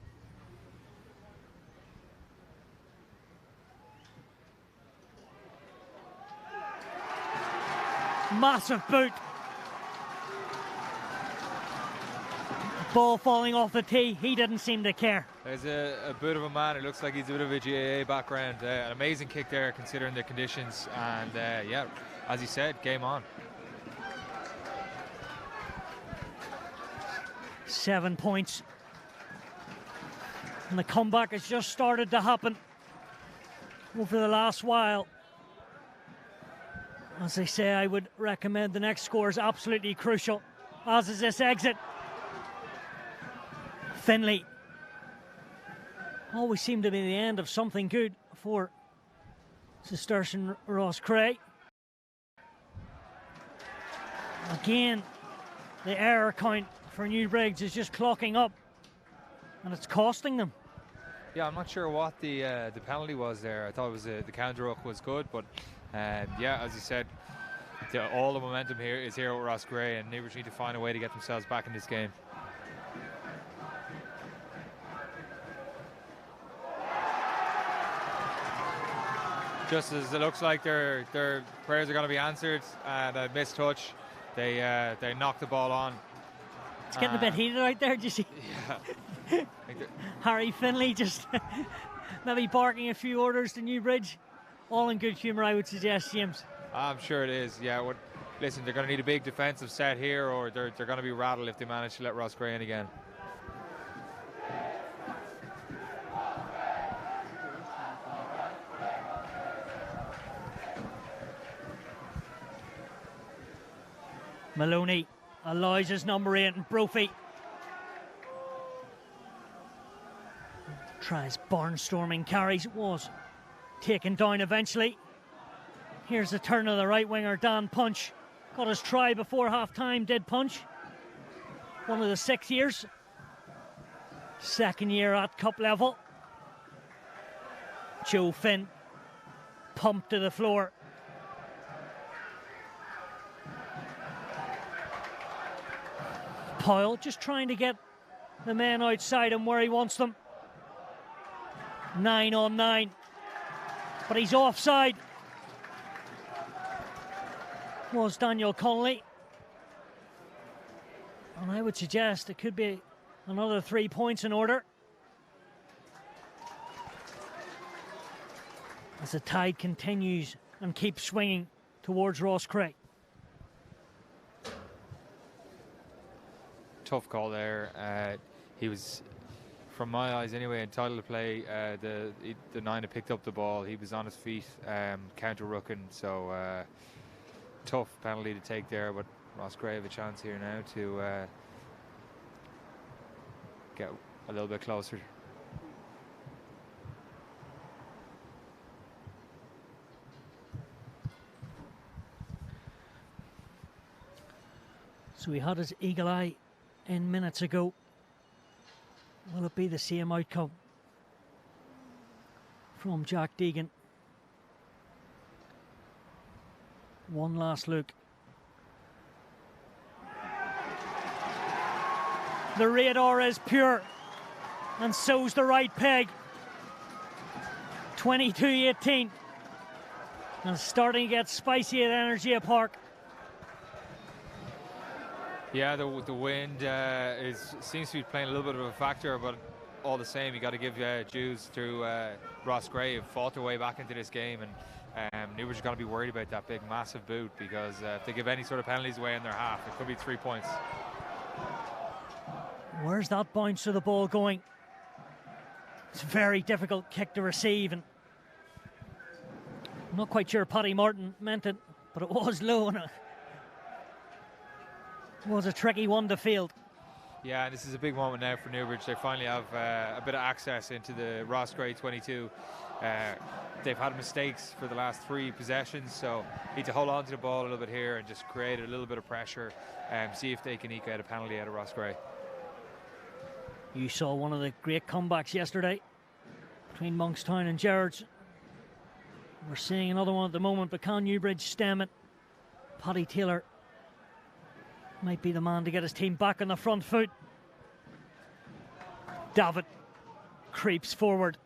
Massive boot. Ball falling off the tee. He didn't seem to care. There's a bit of a man. It looks like he's a bit of a GAA background. An amazing kick there considering the conditions. And yeah, as he said, game on. 7 points. And the comeback has just started to happen over the last while. As I say, I would recommend the next score is absolutely crucial, as is this exit. Finlay. Always seemed to be the end of something good for Cistercian Roscrea. Again, the error count for Newbridge is just clocking up, and it's costing them. Yeah, I'm not sure what the penalty was there. I thought it was the counter hook was good, but yeah, as you said, all the momentum here is here with Roscrea, and Newbridge need to find a way to get themselves back in this game. Just as it looks like their prayers are going to be answered, and a missed touch, they knocked the ball on. It's getting a bit heated out there, do you see? Yeah. Harry Finlay just maybe barking a few orders to Newbridge. All in good humour, I would suggest, James. I'm sure it is, yeah. Listen, they're going to need a big defensive set here, or they're going to be rattled if they manage to let Roscrea in again. Maloney allows his number 8 and Brophy tries barnstorming carries. It was taken down eventually. Here's the turn of the right winger, Dan Punch. Got his try before half time, did Punch. One of the 6 years. Second year at cup level. Joe Finn pumped to the floor. Powell just trying to get the men outside him where he wants them. 9 on 9. But he's offside. Was Daniel Connolly. And I would suggest it could be another 3 points in order. As the tide continues and keeps swinging towards Roscrea. Tough call there. He was, from my eyes anyway, entitled to play. The 9 that picked up the ball, he was on his feet, counter-rooking, so tough penalty to take there, but Roscrea have a chance here now to get a little bit closer. So he had his eagle eye in minutes ago. Will it be the same outcome from Jack Deegan? One last look. The radar is pure, and so's the right peg. 22-18. And it's starting to get spicy at Energia Park. Yeah, the wind seems to be playing a little bit of a factor, but all the same, you got to give dues to Roscrea, who fought their way back into this game, and Newbridge are going to be worried about that big, massive boot, because if they give any sort of penalties away in their half, it could be 3 points. Where's that bounce of the ball going? It's a very difficult kick to receive, and I'm not quite sure Paddy Martin meant it, but it was low, and it was a tricky one to field. Yeah, and this is a big moment now for Newbridge. They finally have a bit of access into the Roscrea 22. They've had mistakes for the last 3 possessions, so need to hold on to the ball a little bit here and just create a little bit of pressure and see if they can eke out a penalty out of Roscrea. You saw one of the great comebacks yesterday between Monkstown and Gerrards. We're seeing another one at the moment, but can Newbridge stem it? Paddy Taylor might be the man to get his team back on the front foot. David creeps forward.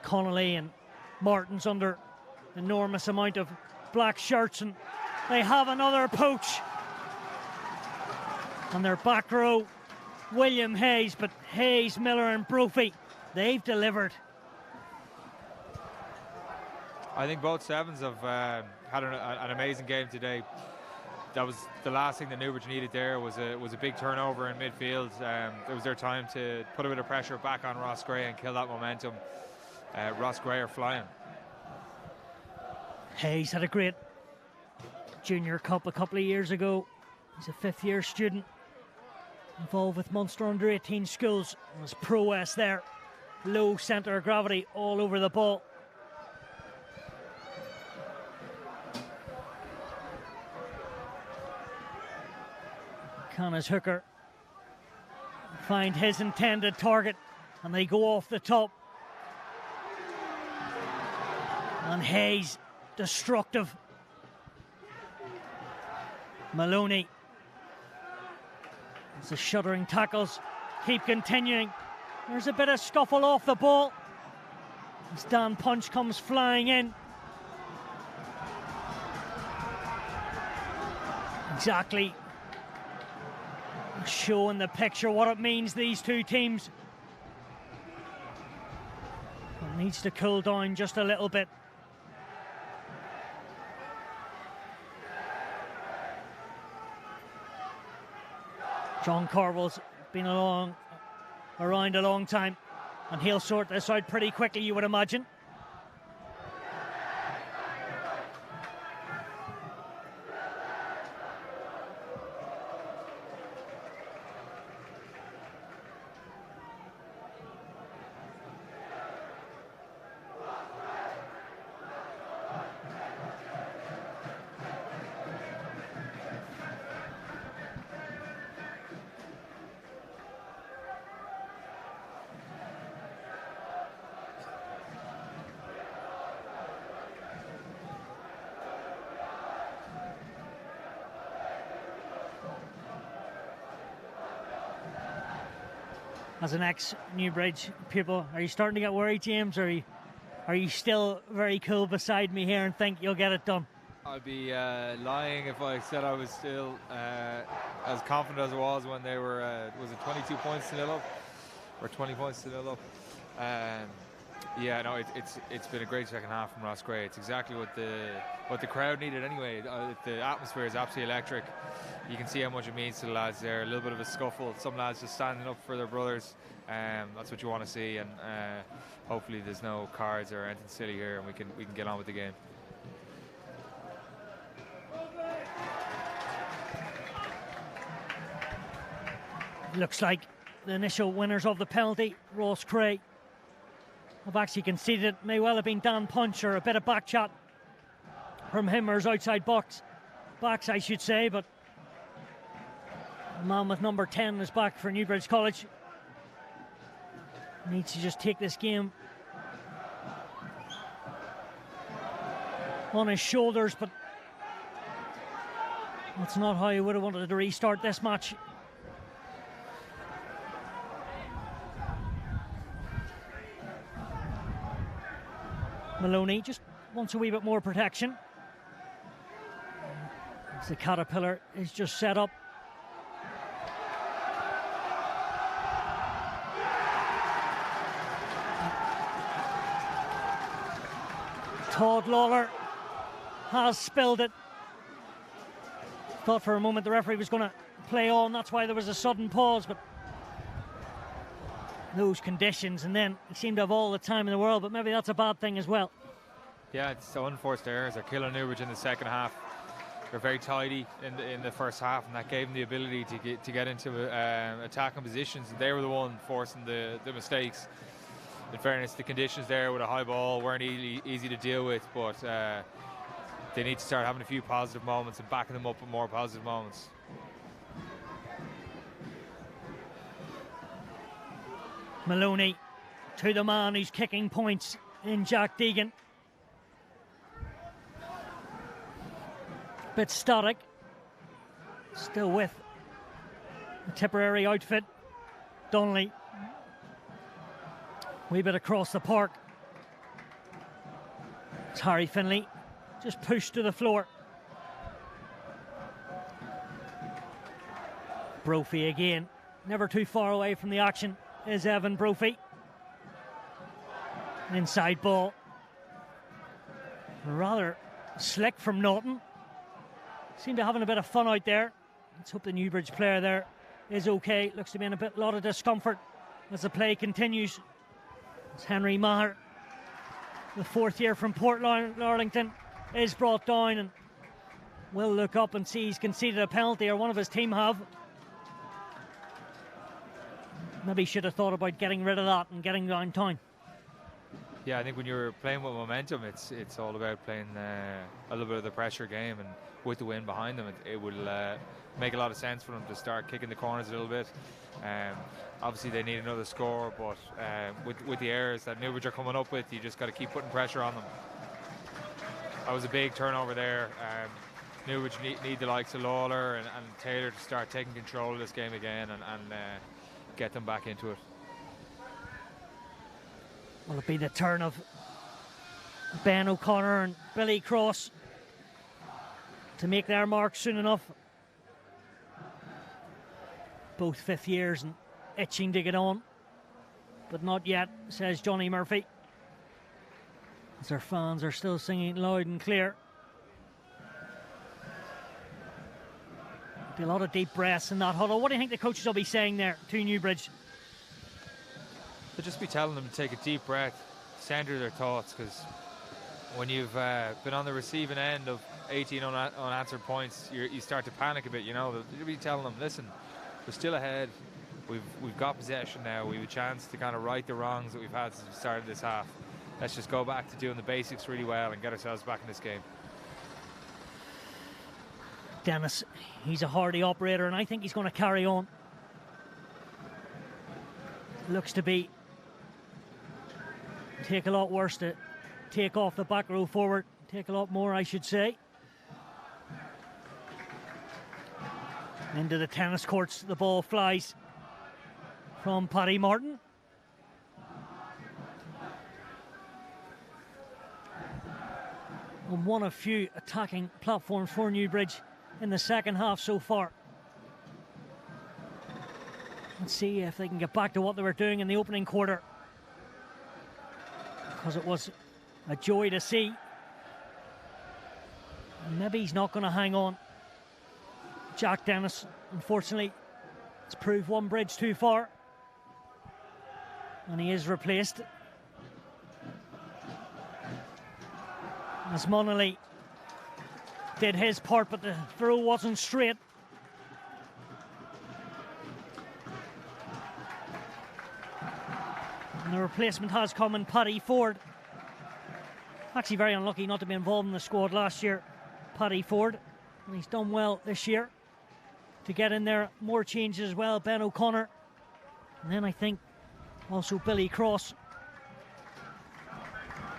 Connolly and Martin's under enormous amount of black shirts, and they have another poach. On their back row, William Hayes, but Hayes, Miller and Brophy, they've delivered. I think both sevens have had an amazing game today. That was the last thing that Newbridge needed. There was a big turnover in midfield. It was their time to put a bit of pressure back on Roscrea and kill that momentum. Roscrea are flying. Hayes had a great junior cup a couple of years ago. He's a 5th-year student involved with Munster under-18 schools. There's prowess there. Low centre of gravity all over the ball. Can his hooker find his intended target, and they go off the top. And Hayes, destructive. Maloney. As the shuddering tackles keep continuing. There's a bit of scuffle off the ball as Dan Punch comes flying in. Exactly. Showing the picture what it means, these two teams. It needs to cool down just a little bit. John Carville's been around a long time, and he'll sort this out pretty quickly, you would imagine. As an ex-Newbridge pupil, are you starting to get worried, James, or are you still very cool beside me here and think you'll get it done? I'd be lying if I said I was still as confident as I was when they were, was it 22 points to nil up? Or 20 points to nil up? Yeah, no, it's been a great second half from Roscrea. It's exactly what the crowd needed anyway. The atmosphere is absolutely electric. You can see how much it means to the lads there. A little bit of a scuffle. Some lads just standing up for their brothers. That's what you want to see, and hopefully there's no cards or anything silly here, and we can get on with the game. Looks like the initial winners of the penalty, Roscrea, have actually conceded it. May well have been Dan Punch or a bit of back chat from him or his outside backs, I should say, but the man with number 10 is back for Newbridge College. Needs to just take this game on his shoulders, but that's not how he would have wanted to restart this match. Maloney just wants a wee bit more protection. As the Caterpillar is just set up. Todd Lawler has spilled it. Thought for a moment the referee was going to play on, that's why there was a sudden pause, but those conditions, and then he seemed to have all the time in the world, but maybe that's a bad thing as well. Yeah, it's so unforced errors. They're killing Newbridge in the second half. They're very tidy in the first half, and that gave them the ability to get into attacking positions. They were the one forcing the mistakes. In fairness, the conditions there with a high ball weren't easy to deal with, but they need to start having a few positive moments and backing them up with more positive moments. Maloney to the man who's kicking points in Jack Deegan. Bit static, still with a Tipperary outfit. Donnelly, wee bit across the park. It's Harry Finlay, just pushed to the floor. Brophy again, never too far away from the action is Evan Brophy. Inside ball, rather slick from Naughton. Seem to having a bit of fun out there. Let's hope the Newbridge player there is okay. Looks to be in a lot of discomfort as the play continues. It's Henry Maher, the fourth year from Port Larlington, is brought down and will look up and see he's conceded a penalty, or one of his team have. Maybe he should have thought about getting rid of that and getting downtown. Yeah, I think when you're playing with momentum, it's all about playing a little bit of the pressure game, and with the wind behind them, it will make a lot of sense for them to start kicking the corners a little bit. Obviously, they need another score, but with the errors that Newbridge are coming up with, you just got to keep putting pressure on them. That was a big turnover there. Newbridge need the likes of Lawler and Taylor to start taking control of this game again and get them back into it. Will it be the turn of Ben O'Connor and Billy Cross to make their mark soon enough? Both fifth years and itching to get on, but not yet, says Johnny Murphy, as their fans are still singing loud and clear. A lot of deep breaths in that huddle. What do you think the coaches will be saying there to Newbridge? They'll just be telling them to take a deep breath, center their thoughts, because when you've been on the receiving end of 18 unanswered points, you start to panic a bit. They'll be telling them, listen, we're still ahead. We've got possession now. We have a chance to kind of right the wrongs that we've had since we started this half. Let's just go back to doing the basics really well and get ourselves back in this game. Dennis, he's a hardy operator, and I think he's going to carry on. Looks to be take a lot worse to take off the back row forward. Take a lot more, I should say. Into the tennis courts, the ball flies from Paddy Martin. On one of few attacking platforms for Newbridge in the second half so far. Let's see if they can get back to what they were doing in the opening quarter, because it was a joy to see. And maybe he's not going to hang on. Jack Dennis, unfortunately, has proved one bridge too far, and he is replaced. As Monolly did his part, but the throw wasn't straight. And the replacement has come in Paddy Ford. Actually very unlucky not to be involved in the squad last year, Paddy Ford. And he's done well this year to get in there. More changes as well, Ben O'Connor. And then I think Also Billy Cross.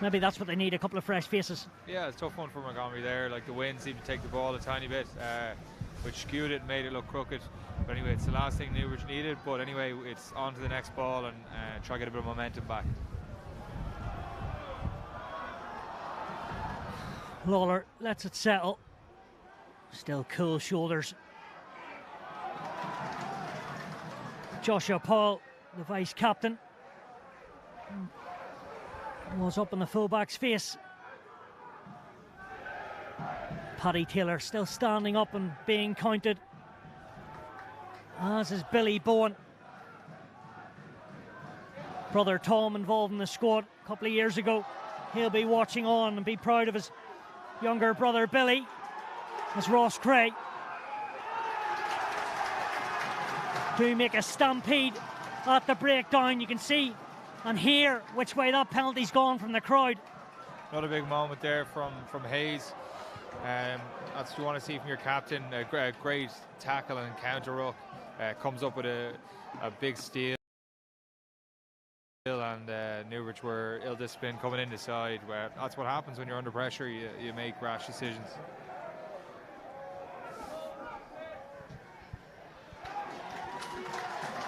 Maybe that's what they need, a couple of fresh faces. Yeah, it's a tough one for Montgomery there. Like, the wind seemed to take the ball a tiny bit, which skewed it and made it look crooked. But anyway, it's the last thing Newbridge needed. But anyway, it's on to the next ball and try to get a bit of momentum back. Lawler lets it settle. Still cool shoulders. Joshua Paul, the vice captain, was up in the fullback's face. Paddy Taylor still standing up and being counted, as is Billy Bowen. Brother Tom involved in the squad a couple of years ago. He'll be watching on and be proud of his younger brother Billy. As Roscrea do make a stampede at the breakdown. You can see and hear which way that penalty's gone from the crowd. Another big moment there from Hayes. That's what you want to see from your captain. A great tackle and counter ruck. Comes up with a big steal. And Newbridge were ill-disciplined coming in the side. Where that's what happens when you're under pressure. You make rash decisions.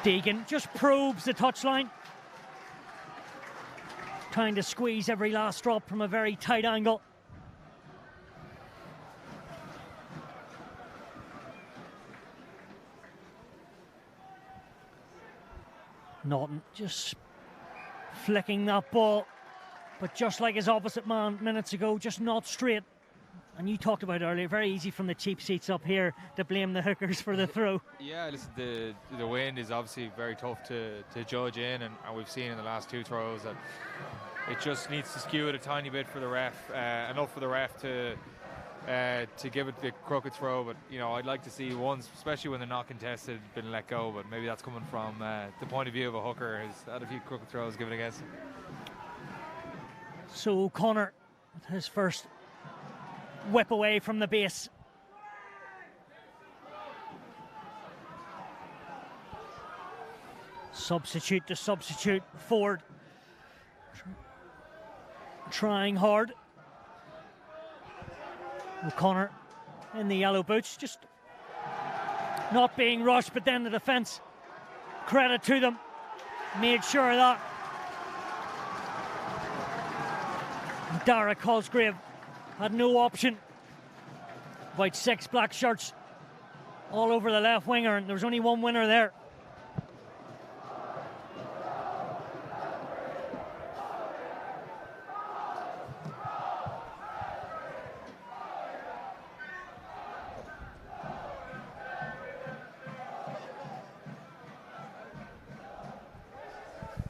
Deegan just probes the touchline, trying to squeeze every last drop from a very tight angle. Naughton just flicking that ball, but just like his opposite man minutes ago, just not straight. And you talked about earlier, very easy from the cheap seats up here to blame the hookers for the throw. Yeah, listen, the wind is obviously very tough to judge in, and we've seen in the last two throws that it just needs to skew it a tiny bit for the ref, enough for the ref to give it the crooked throw. But you know, I'd like to see ones, especially when they're not contested, been let go. But maybe that's coming from the point of view of a hooker, who's had a few crooked throws given against him. So O'Connor, his first whip away from the base. Substitute to substitute. Ford trying hard. O'Connor in the yellow boots, just not being rushed, but then the defence, credit to them, made sure of that. Dara Cosgrave had no option. About 6 black shirts all over the left winger, and there was only one winner there.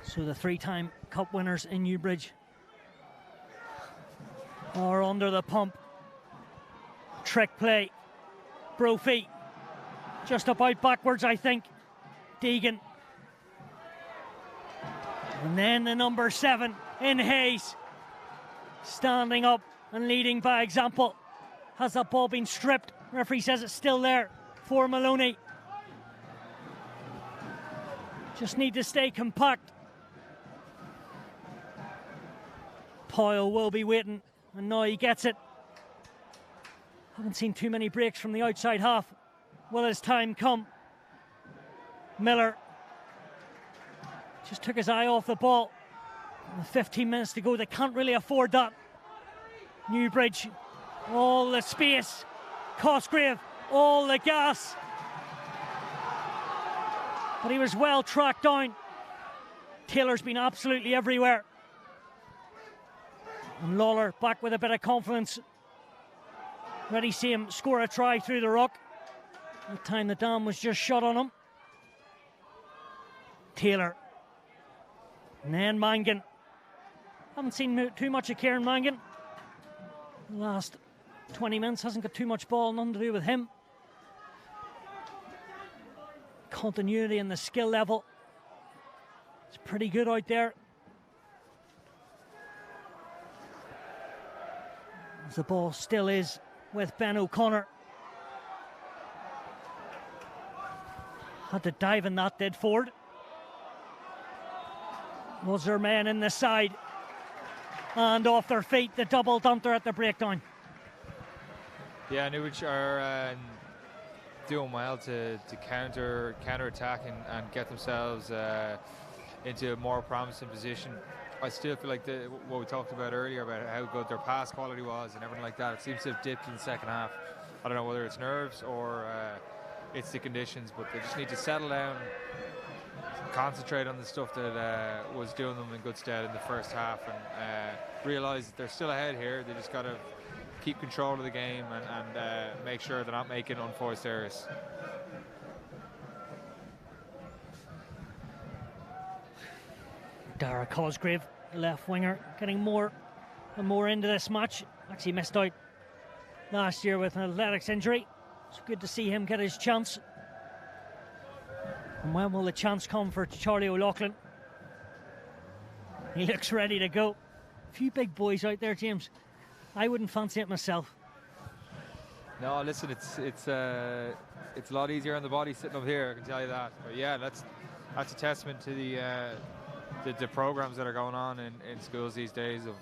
So the 3-time cup winners in Newbridge are under the pump. Trick play. Brophy just about backwards, I think. Deegan. And then the number 7 in Hayes, standing up and leading by example. Has that ball been stripped? Referee says it's still there for Maloney. Just need to stay compact. Poyle will be waiting, and now he gets it. Haven't seen too many breaks from the outside half. Will his time come? Miller just took his eye off the ball. 15 minutes to go. They can't really afford that. Newbridge, all the space. Cosgrave, all the gas. But he was well tracked down. Taylor's been absolutely everywhere. And Lawler back with a bit of confidence. Ready to see him score a try through the ruck. The time the dam was just shut on him. Taylor. And then Mangan. Haven't seen too much of Kieran Mangan. The last 20 minutes hasn't got too much ball, nothing to do with him. Continuity and the skill level. It's pretty good out there. As the ball still is with Ben O'Connor. Had to dive in that, did Ford. Was their men in the side and off their feet, the double dunter at the breakdown. Yeah, Newbridge are doing well to counter attack and get themselves into a more promising position. I still feel like what we talked about earlier about how good their pass quality was and everything like that, it seems to have dipped in the second half. I don't know whether it's nerves or it's the conditions, but they just need to settle down, concentrate on the stuff that was doing them in good stead in the first half, and realise that they're still ahead here. They just got to keep control of the game and make sure they're not making unforced errors. Dara Cosgrave, the left winger, getting more and more into this match. Actually missed out last year with an athletics injury. It's good to see him get his chance. And when will the chance come for Charlie O'Loughlin? He looks ready to go. A few big boys out there, James. I wouldn't fancy it myself. No, listen, it's a lot easier on the body sitting up here, I can tell you that. But yeah, that's a testament to the programs that are going on in schools these days. Of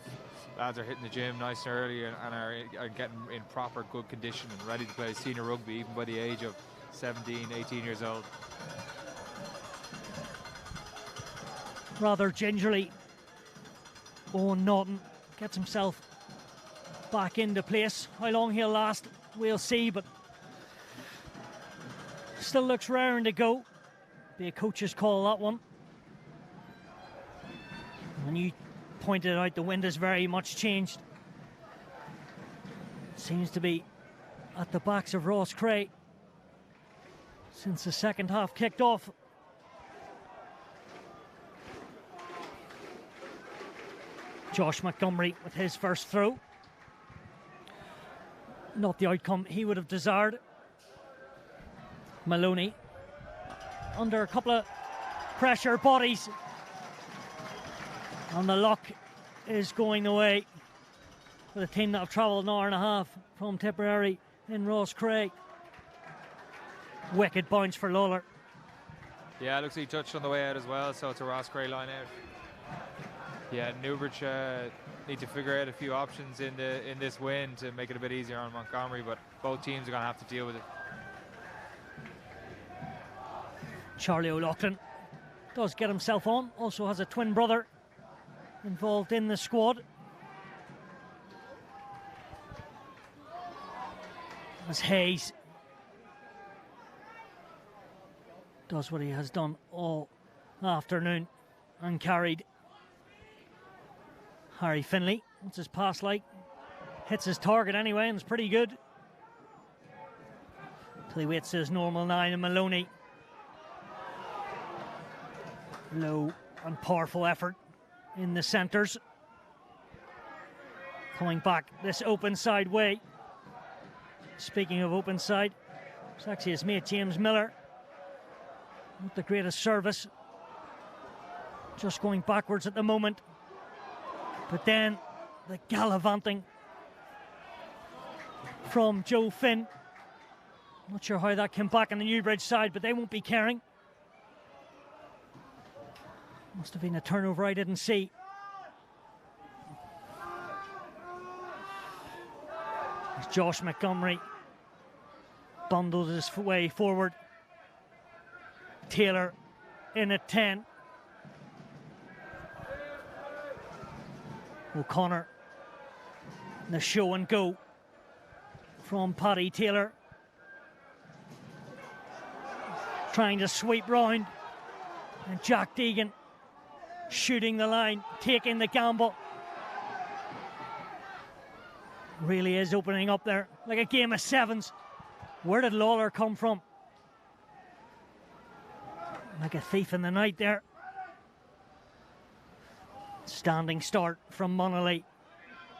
lads are hitting the gym nice and early and are getting in proper good condition and ready to play senior rugby even by the age of 17, 18 years old. Rather gingerly, Owen Naughton gets himself back into place. How long he'll last, we'll see, but still looks raring to go. Be a coach's call, that one. And you pointed out the wind has very much changed. Seems to be at the backs of Roscrea since the second half kicked off. Josh Montgomery with his first throw. Not the outcome he would have desired. Maloney under a couple of pressure bodies. And the luck is going away for the team that have travelled an hour and a half from Tipperary in Roscrea. Wicked bounce for Lawler. Yeah, it looks like he touched on the way out as well, so it's a Roscrea line out. Yeah, Newbridge need to figure out a few options in this win to make it a bit easier on Montgomery, but both teams are going to have to deal with it. Charlie O'Loughlin does get himself on, also has a twin brother involved in the squad. As Hayes does what he has done all afternoon and carried. Harry Finlay, what's his pass like? Hits his target anyway, and it's pretty good. Till he waits to his normal 9, and Maloney. Low and powerful effort in the centres. Coming back this open side way. Speaking of open side, it's actually his mate James Miller. Not the greatest service. Just going backwards at the moment. But then the gallivanting from Joe Finn. Not sure how that came back on the Newbridge side, but they won't be caring. Must have been a turnover I didn't see. As Josh Montgomery bundled his way forward. Taylor in at 10. O'Connor, the show and go from Paddy Taylor. Trying to sweep round, and Jack Deegan shooting the line, taking the gamble. Really is opening up there like a game of sevens. Where did Lawler come from? Like a thief in the night there. Standing start from Munnelly.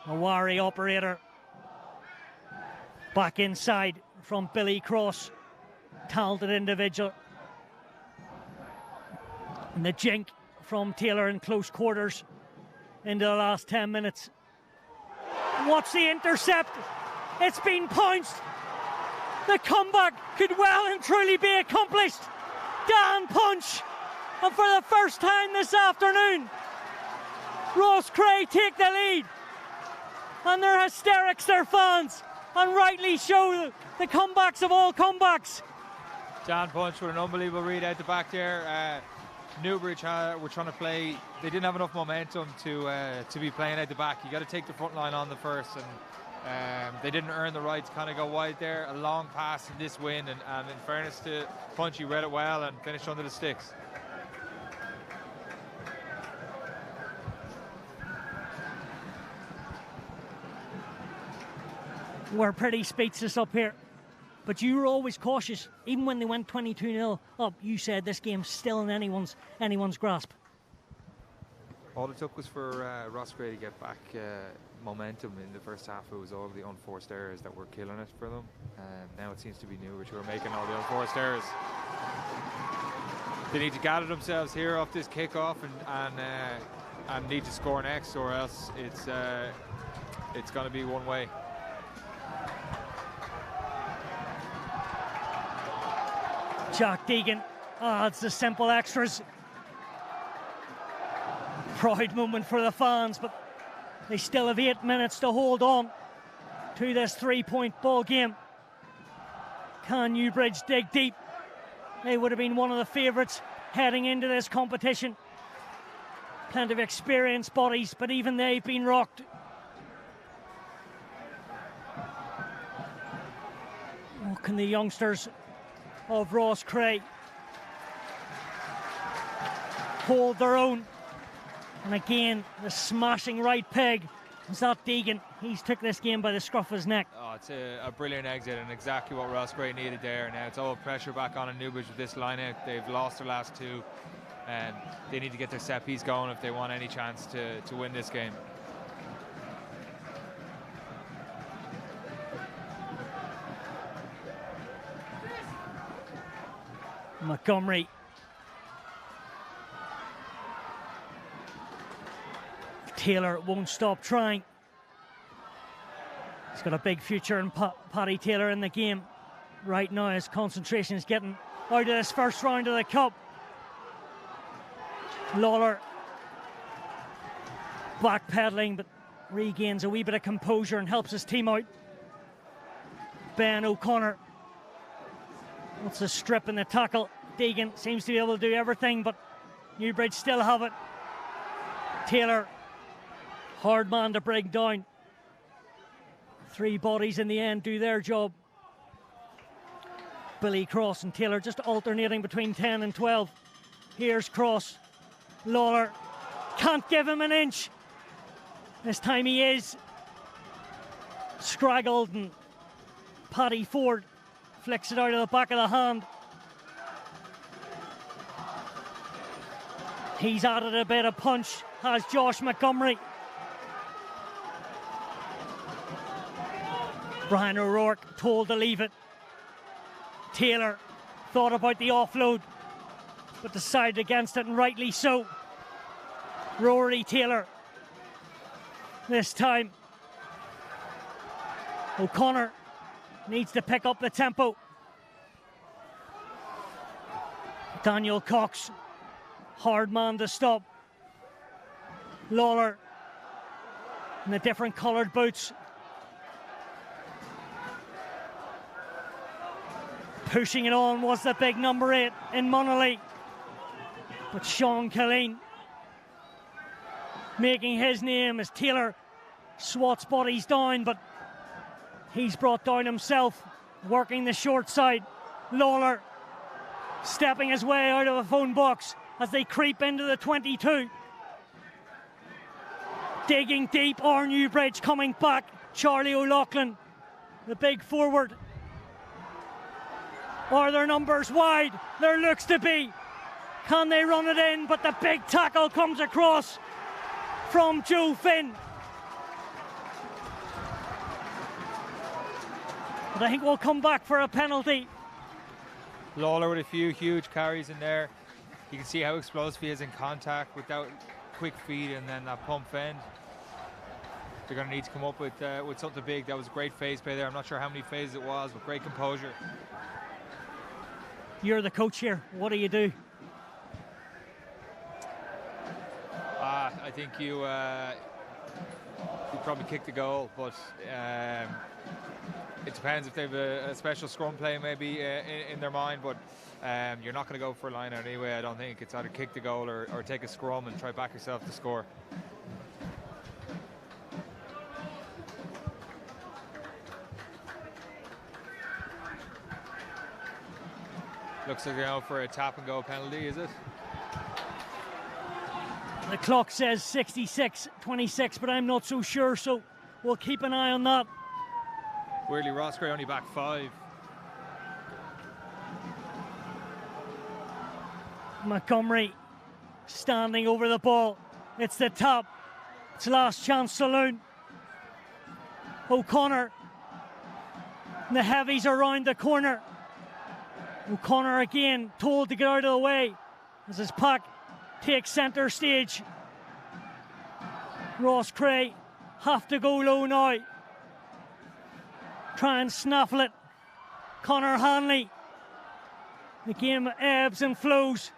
A wary operator. Back inside from Billy Cross. Talented individual. And the jink from Taylor in close quarters into the last 10 minutes. What's the intercept? It's been pounced. The comeback could well and truly be accomplished. Dan Punch. And for the first time this afternoon, Roscrea take the lead. And they're hysterics, their fans. And rightly show the comebacks of all comebacks. Dan Punch with an unbelievable read out the back there. Newbridge were trying to play. They didn't have enough momentum to be playing out the back. You got to take the front line on the first, and they didn't earn the right to kind of go wide there. A long pass in this win, and in fairness to Punch, he read it well and finished under the sticks. We're pretty speechless up here. But you were always cautious, even when they went 22-0 up. You said this game's still in anyone's grasp. All it took was for roscrea to get back momentum in the first half. It was all the unforced errors that were killing it for them. Now it seems to be Newbridge who are making all the unforced errors. They need to gather themselves here off this kickoff and need to score next, or else it's going to be one way. Jack Deegan adds the simple extras. Pride moment for the fans, but they still have 8 minutes to hold on to this 3-point ball game. Can Newbridge dig deep? They would have been one of the favourites heading into this competition. Plenty of experienced bodies, but even they've been rocked. What can the youngsters of Roscrea hold their own? And again, the smashing right peg. Is that Deegan? He's took this game by the scruff of his neck. Oh, it's a brilliant exit and exactly what Roscrea needed there. Now it's all pressure back on Newbridge with this line out. They've lost their last two, and they need to get their set piece going if they want any chance to win this game. Montgomery. Taylor won't stop trying. He's got a big future, and Paddy Taylor in the game right now. His concentration is getting out of this first round of the Cup. Lawler backpedaling, but regains a wee bit of composure and helps his team out. Ben O'Connor. What's a strip in the tackle? Deegan seems to be able to do everything, but Newbridge still have it. Taylor, hard man to break down. 3 bodies in the end do their job. Billy Cross and Taylor just alternating between 10 and 12. Here's Cross. Lawler can't give him an inch. This time he is scraggled, and Paddy Ford flicks it out of the back of the hand. He's added a bit of punch, has Josh Montgomery. Brian O'Rourke told to leave it. Taylor thought about the offload, but decided against it, and rightly so. Rory Taylor this time. O'Connor needs to pick up the tempo. Daniel Cox, hard man to stop. Lawler in the different coloured boots. Pushing it on was the big number 8 in Munnelly. But Sean Killeen making his name as Taylor swats bodies down, but he's brought down himself, working the short side. Lawler stepping his way out of a phone box as they creep into the 22. Digging deep, or Newbridge coming back. Charlie O'Loughlin, the big forward. Are their numbers wide? There looks to be. Can they run it in? But the big tackle comes across from Joe Finn. But I think we'll come back for a penalty. Lawler with a few huge carries in there. You can see how explosive he is in contact with that quick feed and then that pump fend. They're going to need to come up with something big. That was a great phase play there. I'm not sure how many phases it was, but great composure. You're the coach here. What do you do? I think you probably kick the goal, but it depends if they have a special scrum play maybe in their mind, but you're not going to go for a line out anyway. I don't think. It's either kick the goal or take a scrum and try back yourself to score. Looks like they're out for a tap and go penalty, is it? The clock says 66-26, but I'm not so sure, so we'll keep an eye on that. Weirdly, roscrea only back 5. Montgomery standing over the ball. It's the top. It's last chance saloon. O'Connor. The heavies around the corner. O'Connor again told to get out of the way as his pack takes centre stage. Roscrea have to go low now. Try and snaffle it. Conor Hanley. The game ebbs and flows.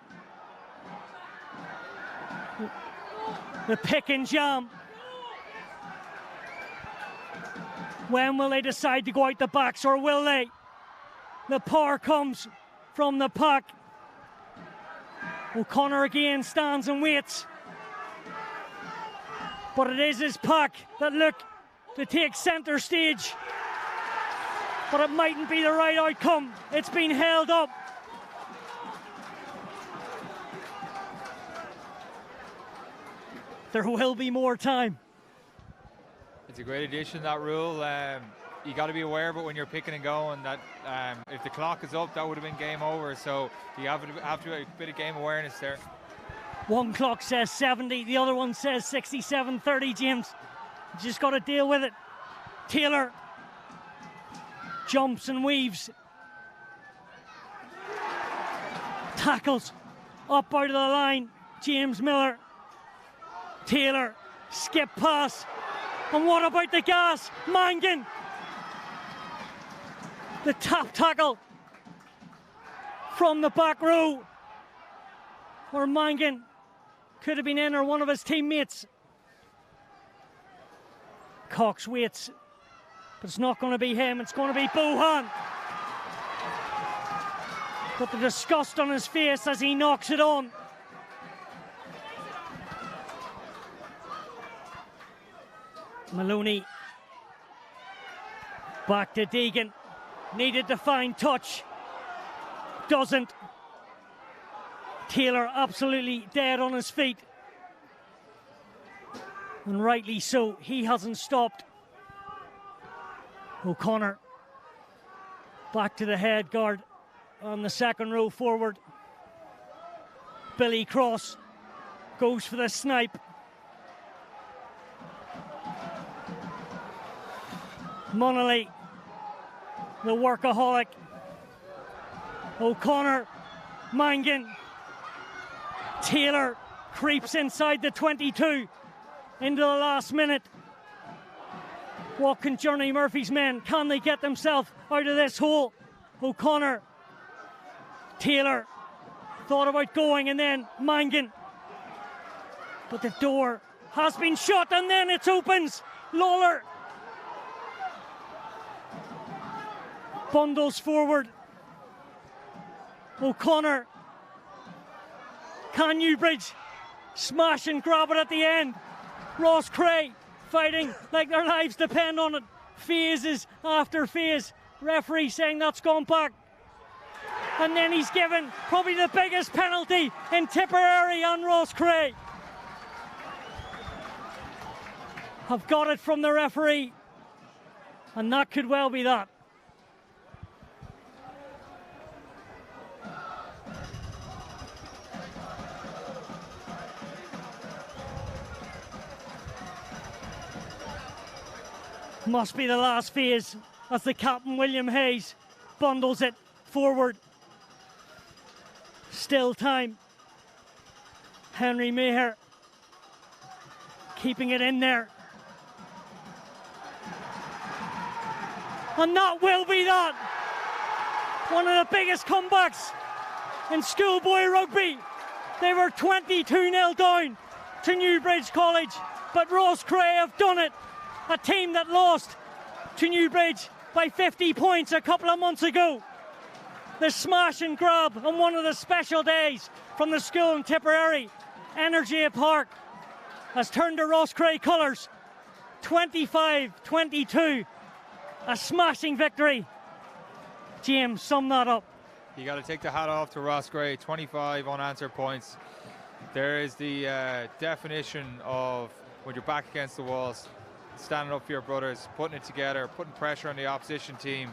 The pick and jam. When will they decide to go out the backs, or will they? The power comes from the pack. O'Connor again stands and waits. But it is his pack that look to take centre stage. But it mightn't be the right outcome. It's been held up. There will be more time. It's a great addition, that rule. You got to be aware of it when you're picking and going, that if the clock is up, that would have been game over. So you have to have a bit of game awareness there. One clock says 70, the other one says 67-30, James. You just got to deal with it. Taylor jumps and weaves. Tackles up out of the line. James Miller. Taylor, skip pass. And what about the gas? Mangan. The top tackle from the back row, where Mangan could have been in, or one of his teammates. Cox waits, but it's not going to be him, it's going to be Bohan. But the disgust on his face as he knocks it on. Maloney back to Deegan. Needed to find touch. Doesn't. Taylor absolutely dead on his feet. And rightly so. He hasn't stopped. O'Connor back to the head guard on the second row forward. Billy Cross goes for the snipe. Munnelly, the workaholic. O'Connor, Mangan. Taylor creeps inside the 22 into the last minute. What can Johnny Murphy's men? Can they get themselves out of this hole? O'Connor, Taylor thought about going, and then Mangan. But the door has been shut, and then it opens. Lawler bundles forward. O'Connor. Can Newbridge smash and grab it at the end? Roscrea fighting like their lives depend on it. Phases after phase. Referee saying that's gone back. And then he's given probably the biggest penalty in Tipperary on Roscrea. Have got it from the referee. And that could well be that. Must be the last phase as the captain, William Hayes, bundles it forward. Still time. Henry Maher keeping it in there. And that will be that. One of the biggest comebacks in schoolboy rugby. They were 22-0 down to Newbridge College, but Roscrea have done it. A team that lost to Newbridge by 50 points a couple of months ago. The smash and grab on one of the special days from the school in Tipperary, Energy Park, has turned the Roscrea colours 25-22. A smashing victory. James, sum that up. You got to take the hat off to Roscrea. 25 unanswered points. There is the definition of when you're back against the walls, standing up for your brothers, putting it together, putting pressure on the opposition team,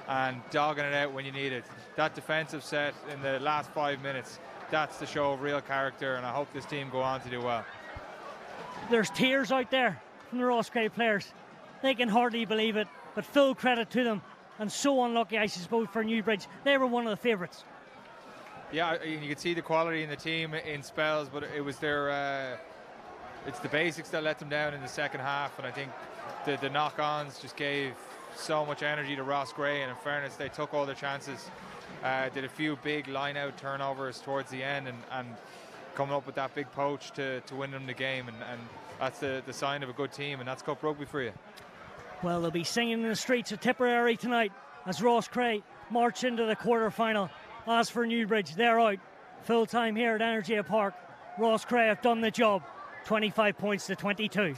and dogging it out when you need it. That defensive set in the last 5 minutes, that's the show of real character, and I hope this team go on to do well. There's tears out there from the Roscrea players. They can hardly believe it, but full credit to them. And so unlucky, I suppose, for Newbridge. They were one of the favourites. Yeah, you could see the quality in the team in spells, but it was their it's the basics that let them down in the second half, and I think the knock-ons just gave so much energy to Roscrea, and in fairness, they took all their chances. Did a few big line-out turnovers towards the end, and coming up with that big poach to win them the game, and that's the sign of a good team, and that's Cup Rugby for you. Well, they'll be singing in the streets of Tipperary tonight as Roscrea march into the quarter-final. As for Newbridge, they're out full-time here at Energy Park. Roscrea have done the job, 25 points to 22.